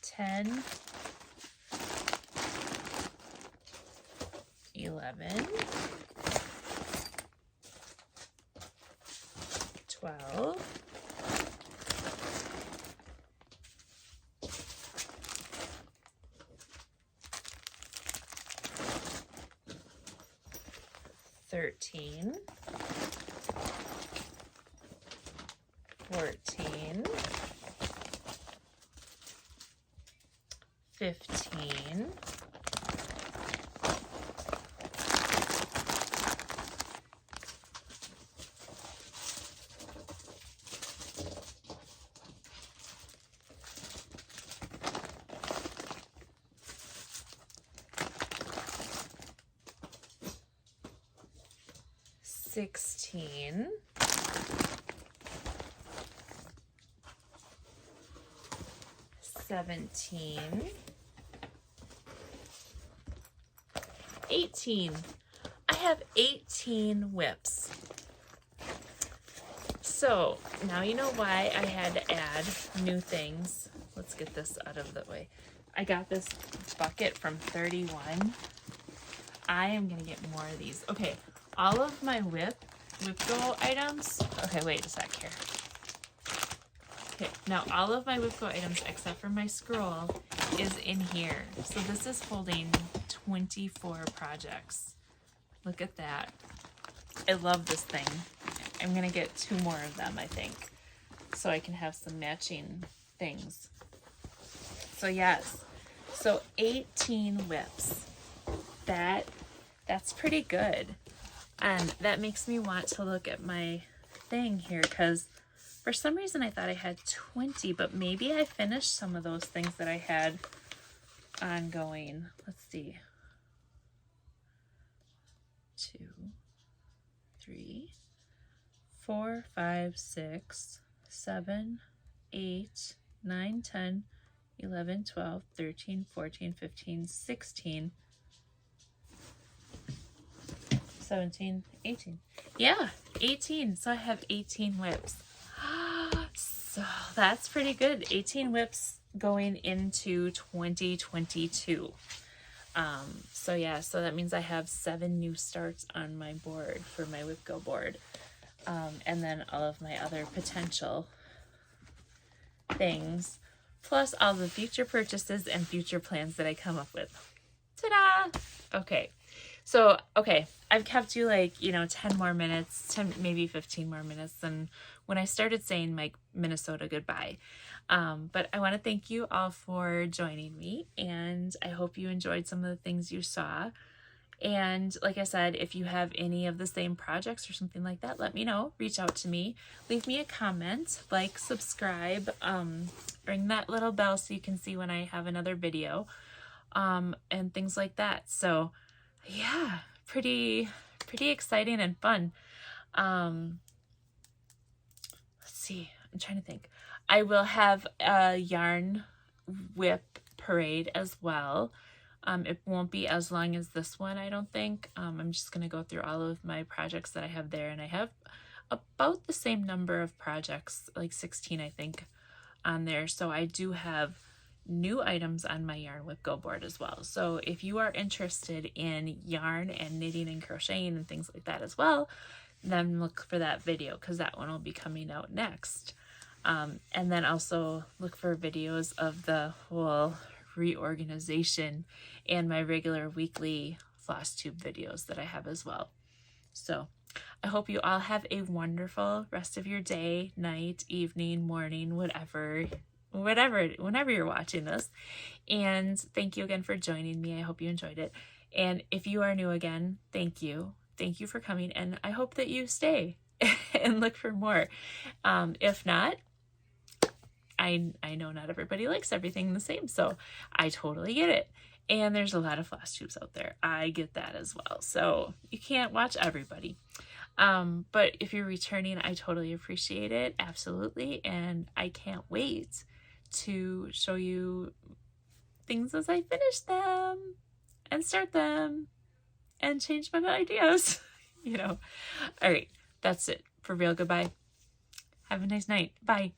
10, 11, 12, 13, 14, 15, 16, 17, 18. I have 18 whips. So now you know why I had to add new things. Let's get this out of the way. I got this bucket from 31. I am gonna get more of these. Okay, all of my WIPGO items. Okay, wait a sec here. Okay, now all of my WIPGO items except for my scroll is in here. So this is holding 24 projects. Look at that. I love this thing. I'm gonna get 2 more of them, I think, so I can have some matching things. So yes, so 18 whips. That's pretty good. And that makes me want to look at my thing here, because for some reason I thought I had 20, but maybe I finished some of those things that I had ongoing. Let's see. 2, 3, 4, 5, 6, 7, 8, 9, 10, 11, 12, 13, 14, 15, 16, 17, 18. Yeah, 18. So I have 18 whips. So that's pretty good. 18 whips going into 2022. So yeah, so that means I have 7 new starts on my board for my WIPGO board. And then all of my other potential things, plus all the future purchases and future plans that I come up with. Ta-da! Okay. So, okay, I've kept you like, 10 more minutes, 10, maybe 15 more minutes than when I started saying my Minnesota goodbye. But I want to thank you all for joining me, and I hope you enjoyed some of the things you saw. And like I said, if you have any of the same projects or something like that, let me know. Reach out to me. Leave me a comment, like, subscribe, ring that little bell so you can see when I have another video, and things like that. So yeah, pretty exciting and fun. Let's see, I'm trying to think. I will have a yarn whip parade as well. It won't be as long as this one, I don't think. I'm just going to go through all of my projects that I have there, and I have about the same number of projects, like 16, I think, on there. So I do have new items on my Yarn WIPGO board as well. So if you are interested in yarn and knitting and crocheting and things like that as well, then look for that video, because that one will be coming out next. And then also look for videos of the whole reorganization and my regular weekly FlossTube videos that I have as well. So I hope you all have a wonderful rest of your day, night, evening, morning, whatever, whenever you're watching this. And thank you again for joining me. I hope you enjoyed it. And if you are new again, thank you. Thank you for coming. And I hope that you stay and look for more. If not, I know not everybody likes everything the same, so I totally get it. And there's a lot of floss tubes out there. I get that as well. So you can't watch everybody. But if you're returning, I totally appreciate it. Absolutely. And I can't wait to show you things as I finish them and start them and change my ideas. All right, that's it for real. Goodbye. Have a nice night. Bye.